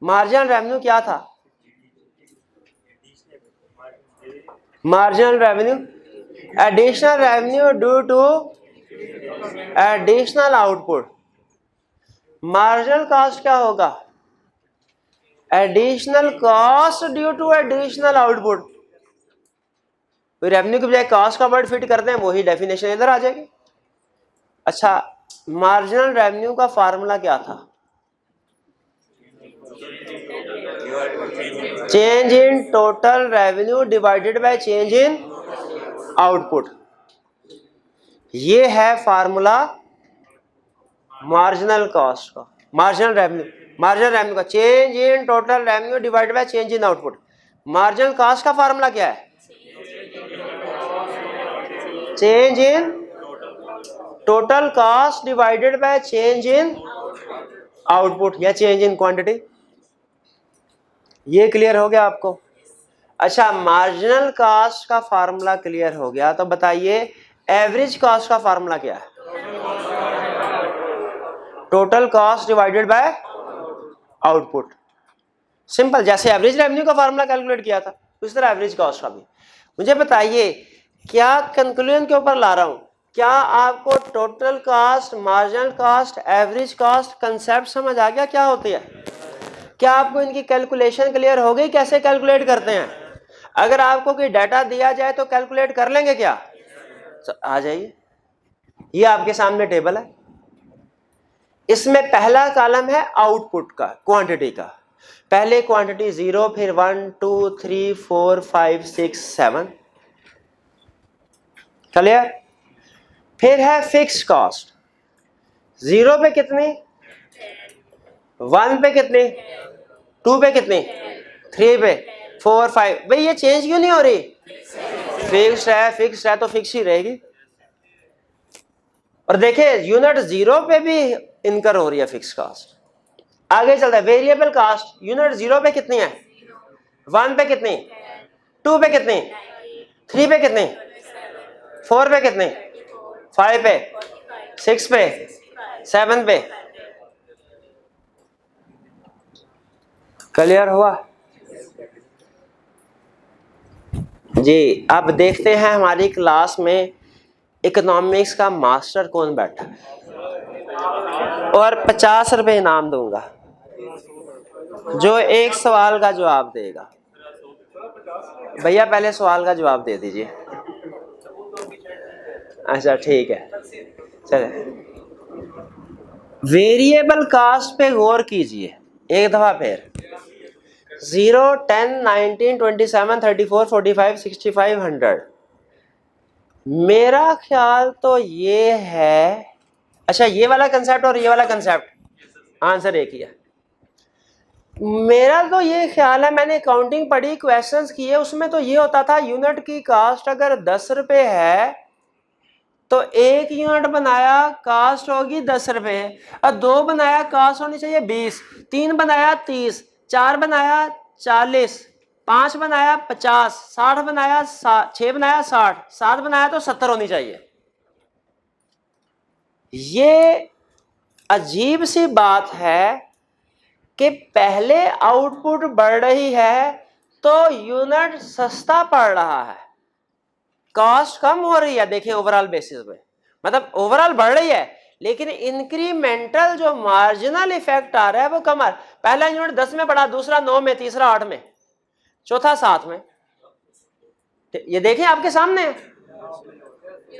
Speaker 1: मार्जिनल रेवेन्यू क्या था? Marginal revenue additional revenue due to additional output. Marginal cost क्या होगा? Additional cost due to additional output. Revenue की बजाय कॉस्ट का वर्ड फिट करते हैं, वही डेफिनेशन इधर आ जाएगी। अच्छा मार्जिनल रेवेन्यू का फार्मूला क्या था? Change in total revenue divided by change in output. ये है फार्मूला मार्जिनल कॉस्ट का, मार्जिनल रेवेन्यू का change in total revenue divided by change in output. Marginal cost का फार्मूला क्या है? Change in total cost divided by change in output या change in quantity. ये clear हो गया आपको? अच्छा, मार्जिनल कॉस्ट का फार्मूला क्लियर हो गया, तो बताइए एवरेज कॉस्ट का फार्मूला क्या है? Total cost divided by output. Simple, जैसे एवरेज रेवेन्यू का फार्मूला कैलकुलेट किया था उस तरह एवरेज कॉस्ट का भी। मुझे बताइए, क्या कंक्लूजन के ऊपर ला रहा हूं, क्या आपको total cost, marginal cost, average cost concept समझ आ गया क्या होती है? क्या आपको इनकी कैलकुलेशन क्लियर हो गई, कैसे कैलकुलेट करते हैं? अगर आपको कोई डाटा दिया जाए तो कैलकुलेट कर लेंगे क्या? तो आ जाइए, ये आपके सामने टेबल है। इसमें पहला कॉलम है आउटपुट का, क्वांटिटी का। पहले क्वांटिटी 0, फिर 1 2 3 4 5 6 7, क्लियर? फिर है फिक्स कॉस्ट, 0 पे कितनी, 1 पे कितनी, 2 पे कितनी, 3 पे, 4 5। भाई ये चेंज क्यों नहीं हो रही? फिक्स है तो फिक्स ही रहेगी। और देखिए यूनिट 0 पे भी इनकर हो रही है फिक्स कॉस्ट। आगे चलता है वेरिएबल कास्ट, यूनिट 0 पे कितनी है, 1 पे कितनी, 2 पे कितनी, 3 पे कितनी, 4 पे कितनी, 5 पे, 6 पे, 7 पे। क्लियर हुआ जी? अब देखते हैं हमारी क्लास में इकोनॉमिक्स का मास्टर कौन बैठा है, और 50 रुपए इनाम दूंगा जो एक सवाल का जवाब देगा। भैया पहले सवाल का जवाब दे दीजिए। अच्छा ठीक है, चले। वेरिएबल कास्ट पे गौर कीजिए एक दफा फिर। 0 10 19 27 34 45 65 100। मेरा ख्याल तो ये है, अच्छा ये वाला कंसेप्ट और ये वाला कंसेप्ट, आंसर एक ही है। मेरा तो ये ख्याल है, मैंने काउंटिंग पढ़ी, क्वेश्चंस किए, उसमें तो ये होता था यूनिट की कास्ट अगर 10 रुपए है तो एक यूनिट बनाया कास्ट होगी 10 रुपए, और 2 बनाया कास्ट होनी चाहिए 20, 3 बनाया 30, 4 बनाया 40, 5 बनाया 50, 60 बनाया 6 बनाया 60, 7 बनाया तो 70 होनी चाहिए। ये अजीब सी बात है कि पहले आउटपुट बढ़ रही है तो यूनिट सस्ता पड़ रहा है, कॉस्ट कम हो रही है। देखिए ओवरऑल बेसिस पे, मतलब ओवरऑल बढ़ रही है लेकिन इंक्रीमेंटल जो मार्जिनल इफेक्ट आ रहा है वो कम आ रहा है। पहला यूनिट 10 में बढ़ा, दूसरा 9 में, तीसरा 8 में, चौथा 7 में। ये देखिए आपके सामने है,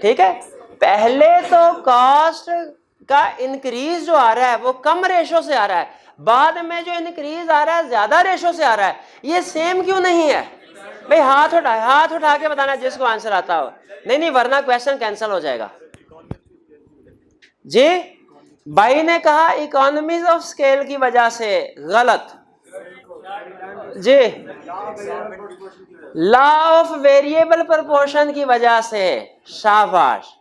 Speaker 1: ठीक है? पहले तो कॉस्ट का इंक्रीज जो आ रहा है वो कम रेशो से आ रहा है, बाद में जो इंक्रीज आ रहा है ज्यादा रेशो से आ रहा है। ये सेम क्यों नहीं है? भाई हाथ उठा के बताना जिसको आंसर आता हो। नहीं वरना क्वेश्चन कैंसिल हो जाएगा जी। भाई ने कहा इकोनॉमीज ऑफ स्केल की वजह से, गलत जी। लॉ ऑफ वेरिएबल प्रोपोर्शन की वजह से, शाबाश।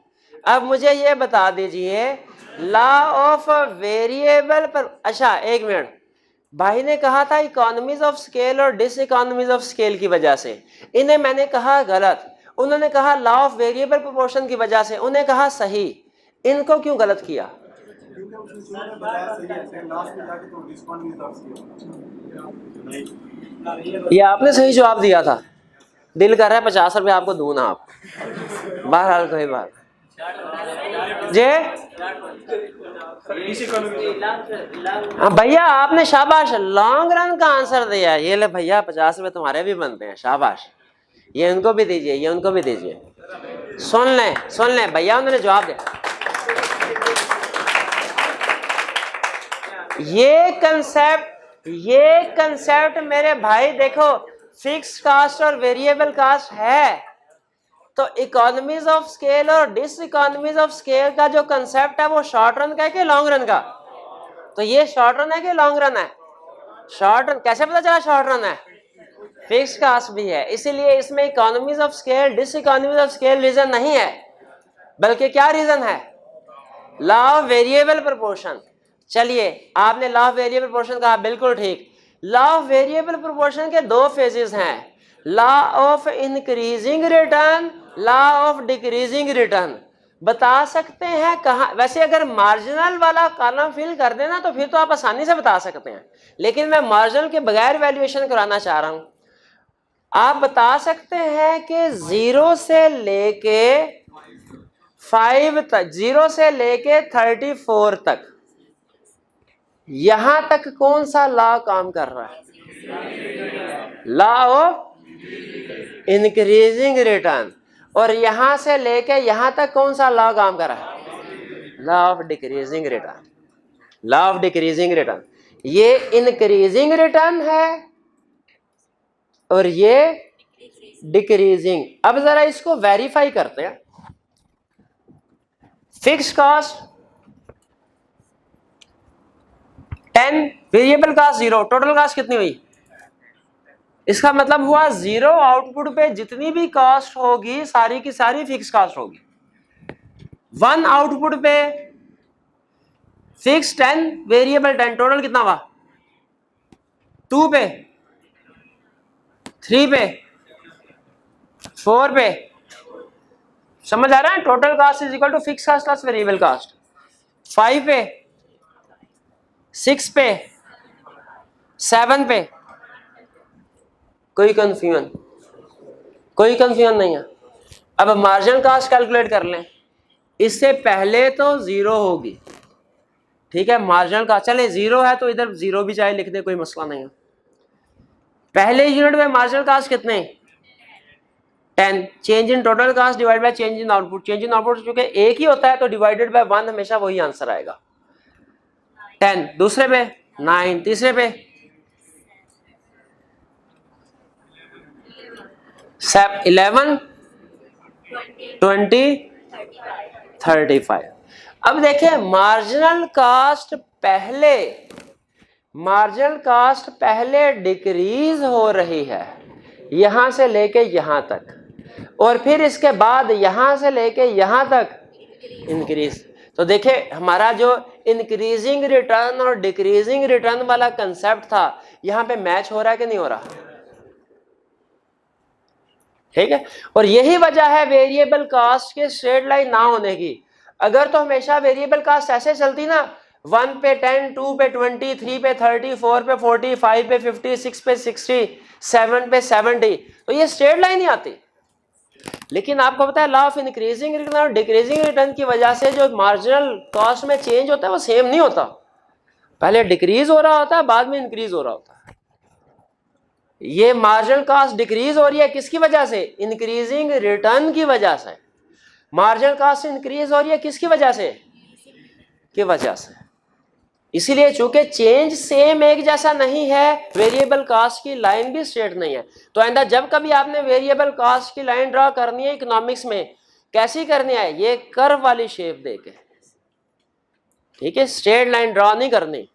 Speaker 1: अब मुझे ये बता दीजिए लॉ ऑफ वेरिएबल पर, अच्छा एक मिनट, भाई ने कहा था इकोनॉमीज ऑफ स्केल और डिस इकोनॉमीज ऑफ स्केल की वजह से, इन्हें मैंने कहा गलत, उन्होंने कहा लॉ ऑफ वेरिएबल प्रोपोर्शन की वजह से, उन्हें कहा सही। इनको क्यों गलत किया? ये आपने सही जवाब दिया था, दिल कर रहा है 50 रुपए आपको दूं ना आप। बहरहाल कोई बात जे। हाँ भैया आपने शाबाश लॉन्ग रन का आंसर दिया। ये ले भैया 50 रुपए तुम्हारे भी बनते हैं, शाबाश। ये उनको भी दीजिए, ये उनको भी दीजिए। सुन लें भैया, उन्होंने जवाब दिया। ये कंसेप्ट मेरे भाई देखो, फिक्स कास्ट और वेरिएबल कास्ट है तो इकोनॉमीज ऑफ स्केल और डिस इकोनॉमीज ऑफ स्केल का जो कंसेप्ट है वो शॉर्ट रन का है कि लॉन्ग रन का? तो ये शॉर्ट रन है कि लॉन्ग रन है? Short run. कैसे पता चला शॉर्ट रन है? फिक्स कास्ट भी है, इसीलिए इसमें economies of scale, diseconomies of scale reason नहीं है, बल्कि क्या रीजन है? Law of variable proportion. चलिए, आपने लॉ ऑफ वेरिएबल प्रोपोर्शन कहा, बिल्कुल ठीक। लॉ ऑफ वेरिएबल प्रोपोर्शन के दो फेजेस हैं, law of increasing return, law of decreasing return. बता सकते हैं कहाँ? वैसे अगर मार्जिनल वाला कॉलम फिल कर देना तो फिर तो आप आसानी से बता सकते हैं, लेकिन मैं मार्जिनल के बगैर वैल्यूएशन कराना चाह रहा हूं। आप बता सकते हैं कि 0 से लेके 5 तक, 0 से लेके 34 तक, यहां तक कौन सा लॉ काम कर रहा है? Law of increasing return. और यहां से लेके यहां तक कौन सा लॉ काम कर रहा है? Law of decreasing return. Law of decreasing return, ये इंक्रीजिंग रिटर्न है और ये डिक्रीजिंग। अब जरा इसको वेरीफाई करते हैं। Fix cost 10, variable cost 0, total cost कितनी हुई? इसका मतलब हुआ 0 आउटपुट पे जितनी भी कॉस्ट होगी सारी की सारी फिक्स कॉस्ट होगी। 1 आउटपुट पे फिक्स 10, वेरिएबल 10, टोटल कितना हुआ? 2 पे, 3 पे, 4 पे। समझ आ रहा है? Total cost is equal to fix cost plus variable cost. 5 पे, 6 पे, 7 पे। कोई कंफ्यूजन? कोई कंफ्यूजन नहीं है। अब मार्जिनल कॉस्ट कैलकुलेट कर लें। इससे पहले तो 0 होगी, ठीक है? मार्जिनल कॉस्ट, चले 0 है तो इधर 0 भी चाहे लिख दे, कोई मसला नहीं है। पहले यूनिट में मार्जिनल कॉस्ट कितने? 10। Change in total cost divide by change in output. Change in output चूंकि एक ही होता है तो डिवाइडेड बाय 1 हमेशा वही आंसर आएगा। 10 दूसरे पे, 9 तीसरे पे, 11, 20, 35। अब देखें, मार्जिनल कास्ट पहले डिक्रीज हो रही है यहां से लेके यहां तक, और फिर इसके बाद यहां से लेके यहां तक इंक्रीज। तो देखिए, हमारा जो इंक्रीजिंग रिटर्न और डिक्रीजिंग रिटर्न वाला कंसेप्ट था, यहां पे मैच हो रहा है कि नहीं हो रहा? ठीक है। और यही वजह है वेरिएबल कॉस्ट के स्ट्रेट लाइन ना होने की। अगर तो हमेशा वेरिएबल कॉस्ट ऐसे चलती ना, 1 पे 10, 2 पे 20, 3 पे 30, 4 पे 40, 5 पे 50, 6 पे 60, 7 पे 70, तो ये स्ट्रेट लाइन ही आती। लेकिन आपको पता है लॉ ऑफ इंक्रीजिंग रिटर्न और डिक्रीजिंग रिटर्न की वजह से जो मार्जिनल कॉस्ट में चेंज होता है वो सेम नहीं होता। पहले डिक्रीज हो रहा होता है, बाद में इंक्रीज हो रहा होता है। ये मार्जिनल कॉस्ट डिक्रीज हो रही है किसकी वजह से? इंक्रीजिंग रिटर्न की वजह से। मार्जिनल कॉस्ट इंक्रीज हो रही है किसकी वजह से? की वजह से। इसीलिए चूंकि चेंज सेम एक जैसा नहीं है, वेरिएबल कॉस्ट की लाइन भी स्ट्रेट नहीं है। तो आइंदा जब कभी आपने वेरिएबल कॉस्ट की लाइन ड्रॉ करनी है इकोनॉमिक्स में, कैसी करनी है? ये कर्व वाली शेप देके, ठीक है? स्ट्रेट लाइन ड्रॉ नहीं करनी,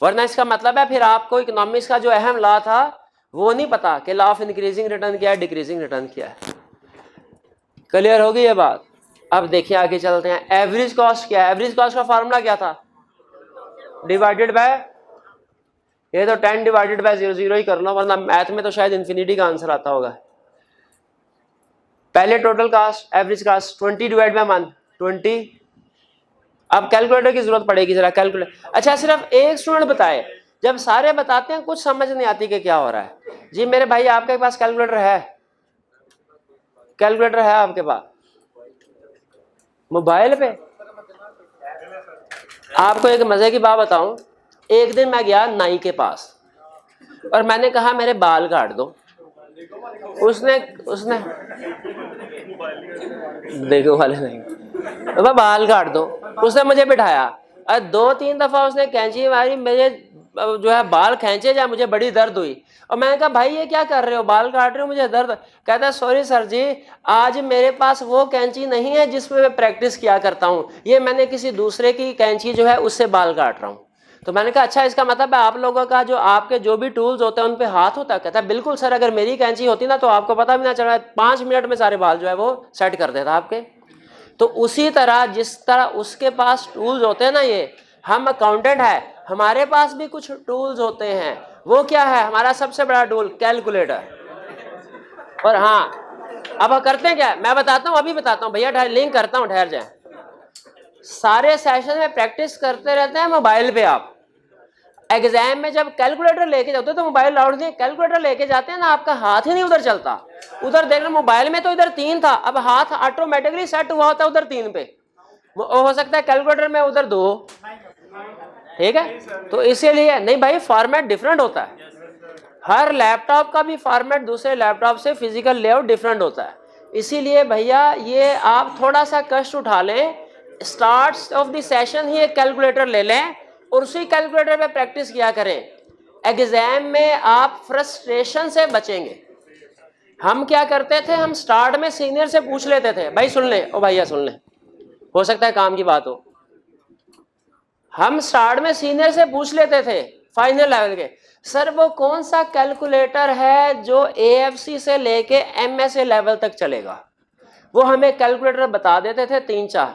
Speaker 1: वरना इसका मतलब है फिर आपको इकोनॉमिक्स का जो अहम लॉ था वो नहीं पता कि लॉ ऑफ इंक्रीजिंग रिटर्न क्या है, डिक्रीजिंग रिटर्न क्या है। क्लियर होगी ये बात? अब देखिए आगे चलते हैं। एवरेज कॉस्ट क्या है? एवरेज कॉस्ट का फॉर्मूला क्या था? डिवाइडेड बाय, ये तो 10 डिवाइडेड बाय 0, 0 ही कर लो, वरना मैथ में तो शायद इन्फिनिटी का आंसर आता होगा। पहले total cost, average cost 20 divide by 1, 20। अब कैलकुलेटर की जरूरत पड़ेगी, जरा कैलकुलेटर। अच्छा, सिर्फ एक स्टूडेंट बताए, जब सारे बताते हैं कुछ समझ नहीं आती कि क्या हो रहा है। जी मेरे भाई, आपके पास कैलकुलेटर है? कैलकुलेटर है आपके पास? मोबाइल पे? आपको एक मजे की बात बताऊं, एक दिन मैं गया नाई के पास और मैंने कहा मेरे बाल काट दो। उसने देखो वाले नहीं, तो बाल काट दो। उसने मुझे बिठाया और 2-3 दफा उसने कैंची मारी, मेरे जो है बाल खींचे जाए, मुझे बड़ी दर्द हुई। और मैंने कहा भाई ये क्या कर रहे हो, बाल काट रहे हो, मुझे दर्द। कहता है सॉरी सर जी, आज मेरे पास वो कैंची नहीं है जिसमें मैं प्रैक्टिस किया करता हूँ, ये मैंने किसी दूसरे की कैंची जो है उससे बाल काट रहा हूँ। तो मैंने कहा अच्छा, इसका मतलब है आप लोगों का जो आपके जो भी टूल्स होते हैं उन पे हाथ होता है? कहता है बिल्कुल सर, अगर मेरी कैंची होती ना तो आपको पता भी ना चला, 5 मिनट में सारे बाल जो है वो सेट कर देता आपके। तो उसी तरह जिस तरह उसके पास टूल्स होते हैं ना, ये हम अकाउंटेंट है, हमारे पास भी कुछ टूल्स होते हैं। वो क्या है? हमारा सबसे बड़ा टूल कैलकुलेटर। और हाँ, अब हम करते हैं क्या, मैं बताता हूँ, अभी बताता हूँ भैया, लिंक करता हूँ, ठहर जाए। सारे सेशन में प्रैक्टिस करते रहते हैं मोबाइल पे। आप एग्जाम में जब कैलकुलेटर लेके जाते हो तो मोबाइल लाउड नहीं, कैलकुलेटर लेके जाते हैं ना, आपका हाथ ही नहीं उधर चलता। उधर देख रहे मोबाइल में तो इधर 3 था, अब हाथ ऑटोमेटिकली सेट हुआ होता है उधर 3 पे। हो सकता है कैलकुलेटर में उधर 2। ठीक है, तो इसीलिए नहीं भाई, फॉर्मेट डिफरेंट होता है। हर लैपटॉप का भी फॉर्मेट दूसरे लैपटॉप से फिजिकल लेआउट डिफरेंट होता है। इसीलिए भैया ये आप थोड़ा सा कष्ट उठा लें, स्टार्ट ऑफ द सेशन ही एक कैलकुलेटर ले लें और उसी कैलकुलेटर पे प्रैक्टिस किया करें। एग्जाम में आप फ्रस्ट्रेशन से बचेंगे। हम क्या करते थे, हम स्टार्ट में सीनियर से पूछ लेते थे, भाई सुन ले, ओ भैया सुन ले, हो सकता है काम की बात हो। हम स्टार्ट में सीनियर से पूछ लेते थे फाइनल लेवल के, सर वो कौन सा कैलकुलेटर है जो AFC से लेके MSA लेवल तक चलेगा। वो हमें कैलकुलेटर बता देते थे 3-4,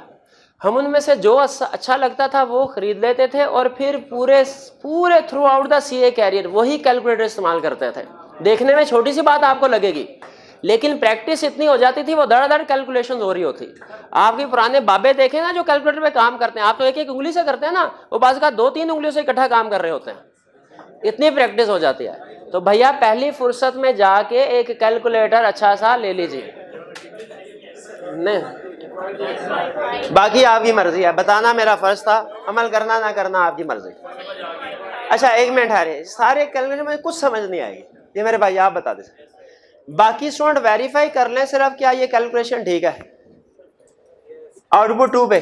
Speaker 1: हम उनमें से जो अच्छा लगता था वो खरीद लेते थे और फिर पूरे throughout the CA career वही कैलकुलेटर इस्तेमाल करते थे। देखने में छोटी सी बात आपको लगेगी, लेकिन प्रैक्टिस इतनी हो जाती थी, वो धड़ कैलकुलेशन हो रही होती। आपके पुराने बाबे देखे ना जो कैलकुलेटर पे काम करते हैं, आप तो एक एक उंगली से करते हैं ना, वो बाज़ का 2-3 उंगलियों से इकट्ठा काम कर रहे होते हैं, इतनी प्रैक्टिस हो जाती है। तो भैया पहली फुर्सत में जाके एक कैलकुलेटर अच्छा सा ले लीजिए। नहीं, बाकी आपकी मर्जी है, बताना मेरा फर्ज था, अमल करना ना करना आपकी मर्जी। अच्छा एक मिनट हारे, सारे कैलकुलेटर में कुछ समझ नहीं आएगी, ये मेरे भाई आप बता दे। बाकी स्टूडेंट वेरीफाई कर लें सिर्फ क्या ये कैलकुलेशन ठीक है। आउटपुट 2 पे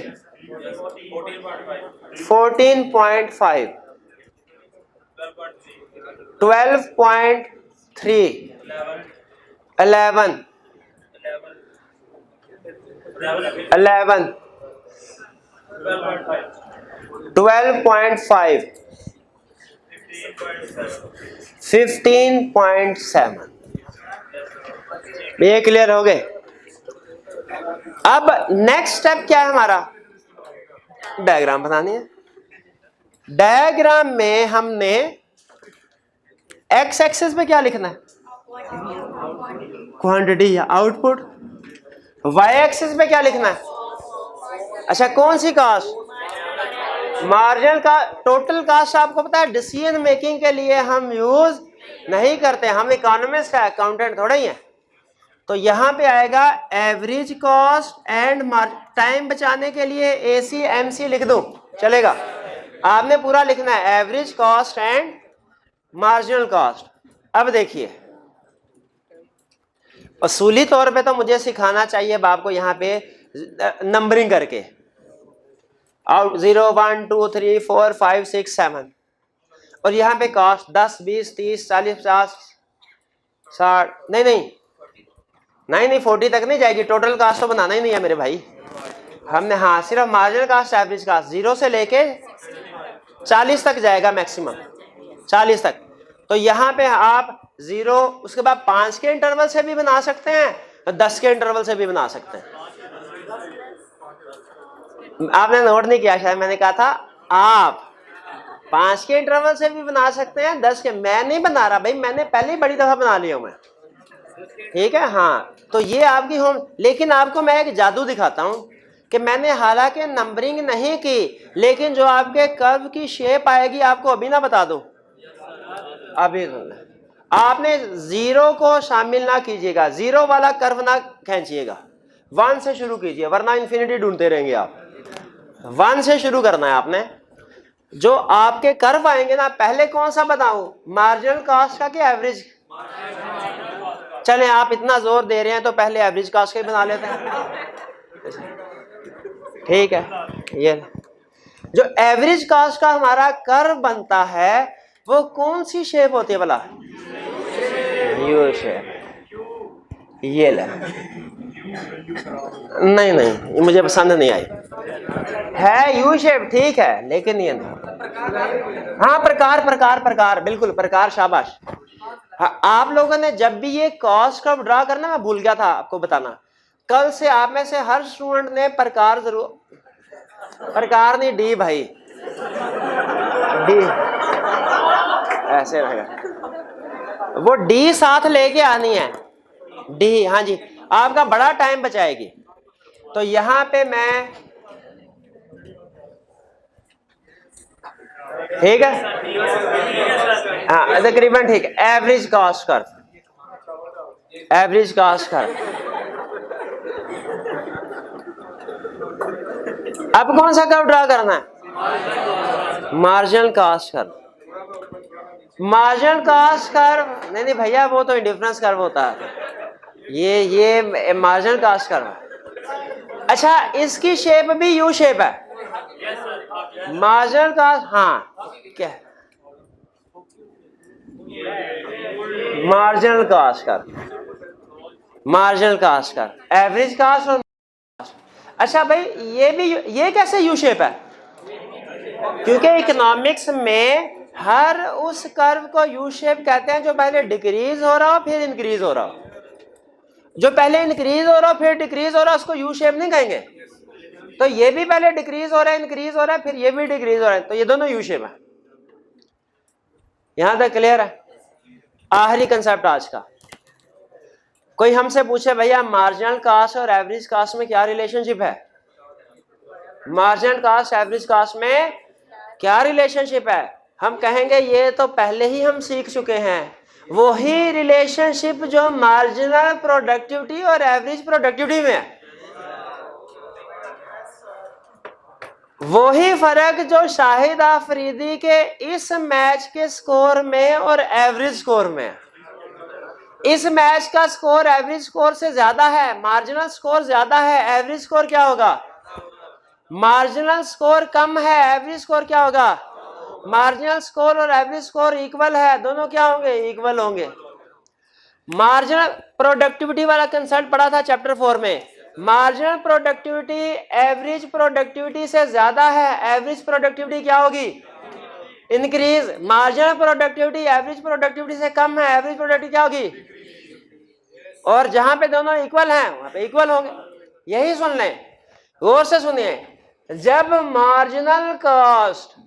Speaker 1: 14.5, 12.3, 11, 12.5, 15.7। ये क्लियर हो गए। अब नेक्स्ट स्टेप क्या है हमारा, डायग्राम बनानी है। डायग्राम में हमने एक्स एक्सिस पे क्या लिखना है, क्वांटिटी या आउटपुट। वाई एक्सिस पे क्या लिखना है, अच्छा कौन सी कास्ट, मार्जिनल का। टोटल कास्ट आपको पता है डिसीजन मेकिंग के लिए हम यूज नहीं करते, हम इकोनॉमिस्ट है, अकाउंटेंट थोड़ा ही है। तो यहां पे आएगा एवरेज कॉस्ट एंड टाइम बचाने के लिए ACMC लिख दो चलेगा। आपने पूरा लिखना है average cost and marginal cost. अब देखिए असूली तौर पे तो मुझे सिखाना चाहिए बाप को यहाँ पे नंबरिंग करके, आउट 0 1 2 3 4 5 6 7, और यहाँ पे कॉस्ट 10 20 30 40 50 60, नहीं 40 तक नहीं जाएगी, टोटल कास्ट तो बनाना ही नहीं है मेरे भाई हमने। हाँ सिर्फ मार्जिनल कास्ट एवरेज कास्ट 0 से लेके 40 तक जाएगा, मैक्सिमम 40 तक। तो यहाँ पे आप 0, उसके बाद 5 के इंटरवल से भी बना सकते हैं और 10 के इंटरवल से भी बना सकते हैं। आपने नोट नहीं किया शायद, मैंने कहा था आप 5 के इंटरवल से भी बना सकते हैं, 10 के। मैं नहीं बना रहा भाई, मैंने पहले ही बड़ी दफा बना लिया हूं मैं, ठीक है। हाँ तो ये आपकी होम, लेकिन आपको मैं एक जादू दिखाता हूं कि मैंने हालांकि नंबरिंग नहीं की, लेकिन जो आपके कर्व की शेप आएगी आपको अभी ना बता दूं, अभी आपने 0 को शामिल ना कीजिएगा, 0 वाला कर्व ना खींचिएगा, 1 से शुरू कीजिए वरना इन्फिनिटी ढूंढते रहेंगे आप। 1 से शुरू करना है आपने। जो आपके कर्व आएंगे ना, पहले कौन सा बताऊं, मार्जिनल कॉस्ट का कि एवरेज। चले आप इतना जोर दे रहे हैं तो पहले एवरेज कॉस्ट का ही बना लेते हैं, ठीक है। ये जो एवरेज कॉस्ट का हमारा कर्व बनता है वो कौन सी शेप होती है भला, यू शेप। ये ले, नहीं मुझे पसंद नहीं आई, है यू शेप ठीक है, लेकिन ये नहीं। हाँ प्रकार बिल्कुल प्रकार, शाबाश। हाँ, आप लोगों ने जब भी ये कॉस्ट कर्व ड्रा करना, मैं भूल गया था आपको बताना, कल से आप में से हर स्टूडेंट ने प्रकार जरूर, प्रकार नहीं डी भाई, डी, ऐसे रहेगा, वो डी साथ लेके आनी है, डी, हाँ जी, आपका बड़ा टाइम बचाएगी। तो यहां पे मैं, ठीक है, हाँ तकरीबन ठीक है, average cost curve, average cost curve. अब कौन सा कर्व ड्रा करना है? Marginal cost curve. Marginal cost curve नहीं भैया, वो तो इंडिफरेंस कर्व होता है, ये मार्जिनल कॉस्ट कर्व। अच्छा, इसकी शेप भी यू शेप है, मार्जिनल कॉस्ट, हाँ क्या, marginal cost curve, marginal cost curve, average cost और, अच्छा भाई ये कैसे यू शेप है? क्योंकि इकोनॉमिक्स में हर उस कर्व को यू शेप कहते हैं जो पहले डिक्रीज हो रहा हो फिर इंक्रीज हो रहा हो। जो पहले इंक्रीज हो रहा हो फिर डिक्रीज हो रहा है उसको यू शेप नहीं कहेंगे। तो ये भी पहले डिक्रीज हो रहा है, इंक्रीज हो रहा है, फिर ये भी डिक्रीज हो रहा है, तो ये दोनों यू शेप है। यहां तक क्लियर है? आखिरी कंसेप्ट आज का, कोई हमसे पूछे भैया मार्जिनल कॉस्ट और एवरेज कॉस्ट में क्या रिलेशनशिप है? मार्जिनल कॉस्ट एवरेज कॉस्ट में क्या रिलेशनशिप है? हम कहेंगे ये तो पहले ही हम सीख चुके हैं, वही रिलेशनशिप जो मार्जिनल प्रोडक्टिविटी और एवरेज प्रोडक्टिविटी में है, वही फर्क जो शाहिद आफरीदी के इस मैच के स्कोर में और एवरेज स्कोर में है। इस मैच का स्कोर एवरेज स्कोर से ज्यादा है, मार्जिनल स्कोर ज्यादा है, एवरेज स्कोर क्या होगा? मार्जिनल स्कोर कम है, एवरेज स्कोर क्या होगा? मार्जिनल स्कोर और एवरेज स्कोर इक्वल है, दोनों क्या होंगे? इक्वल होंगे। मार्जिनल प्रोडक्टिविटी वाला कंसेप्ट पढ़ा था चैप्टर 4 में। मार्जिनल प्रोडक्टिविटी एवरेज प्रोडक्टिविटी से ज्यादा है, एवरेज प्रोडक्टिविटी क्या होगी? Increase. Marginal productivity average productivity से कम है, एवरेज प्रोडक्टिविटी क्या होगी? और जहां पे दोनों इक्वल हैं वहां पे इक्वल होंगे। यही सुन लें, गौर से सुनिए, जब मार्जिनल कॉस्ट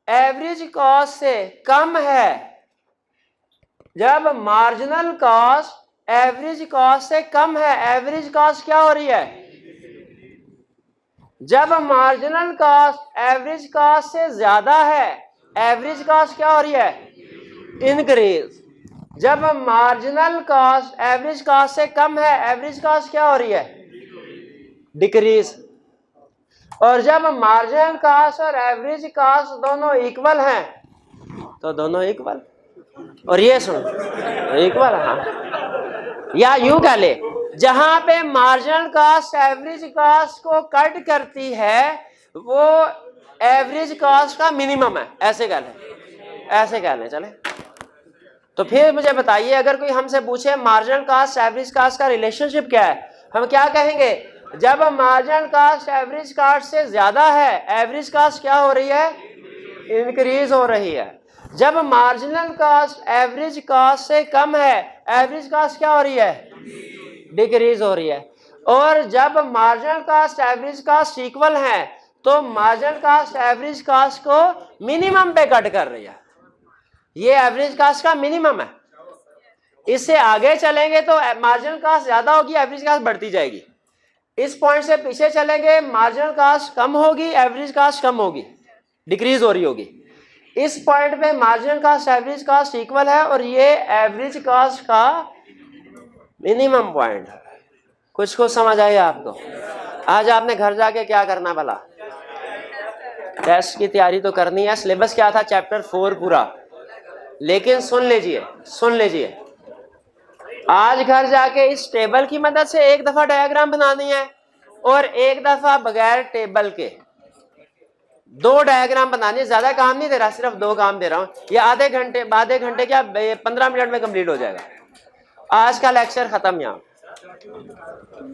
Speaker 1: एवरेज कॉस्ट से कम है, जब मार्जिनल कॉस्ट एवरेज कॉस्ट से कम है, एवरेज कॉस्ट क्या हो रही है? जब मार्जिनल कॉस्ट एवरेज कॉस्ट से ज्यादा है, एवरेज कॉस्ट क्या हो रही है? इंक्रीज। जब मार्जिनल कॉस्ट एवरेज कॉस्ट से कम है, एवरेज कॉस्ट क्या हो रही है? डिक्रीज। और जब मार्जिनल कॉस्ट और एवरेज कॉस्ट दोनों इक्वल हैं तो दोनों इक्वल, और ये सुनो इक्वल, हाँ, या यूं कह ले, जहां पे मार्जिनल कॉस्ट एवरेज कॉस्ट को कट करती है वो एवरेज कॉस्ट का मिनिमम है, ऐसे कह लें चले। तो फिर मुझे बताइए, अगर कोई हमसे पूछे मार्जिनल कॉस्ट एवरेज कॉस्ट का रिलेशनशिप क्या है, हम क्या कहेंगे? जब मार्जिनल कॉस्ट एवरेज कॉस्ट से ज्यादा है, एवरेज कॉस्ट क्या हो रही है? इंक्रीज हो रही है। जब मार्जिनल कॉस्ट एवरेज कॉस्ट से कम है, एवरेज कॉस्ट क्या हो रही है? डिक्रीज हो रही है। और जब marginal cost average cost equal है तो मार्जिनल कॉस्ट एवरेज कॉस्ट को मिनिमम पे कट कर रही है। ये एवरेज कॉस्ट का मिनिमम है। इससे आगे चलेंगे तो मार्जिनल कॉस्ट ज्यादा होगी, एवरेज कॉस्ट बढ़ती जाएगी। इस पॉइंट से पीछे चलेंगे, मार्जिनल कॉस्ट कम होगी, एवरेज कॉस्ट कम होगी, डिक्रीज हो रही होगी। इस पॉइंट पे marginal cost average cost equal है और ये एवरेज कॉस्ट का मिनिमम पॉइंट है। कुछ समझ आई आपको? आज आपने घर जाके क्या करना भला? टेस्ट की तैयारी तो करनी है। सिलेबस क्या था? चैप्टर 4 पूरा। लेकिन सुन लीजिए, आज घर जाके इस टेबल की मदद से एक दफा डायग्राम बनानी है और एक दफा बगैर टेबल के 2 डायग्राम बनानी है। ज्यादा काम नहीं दे रहा, सिर्फ 2 काम दे रहा हूं। ये आधे घंटे क्या 15 मिनट में कंप्लीट हो जाएगा। आज का लेक्चर खत्म यहाँ।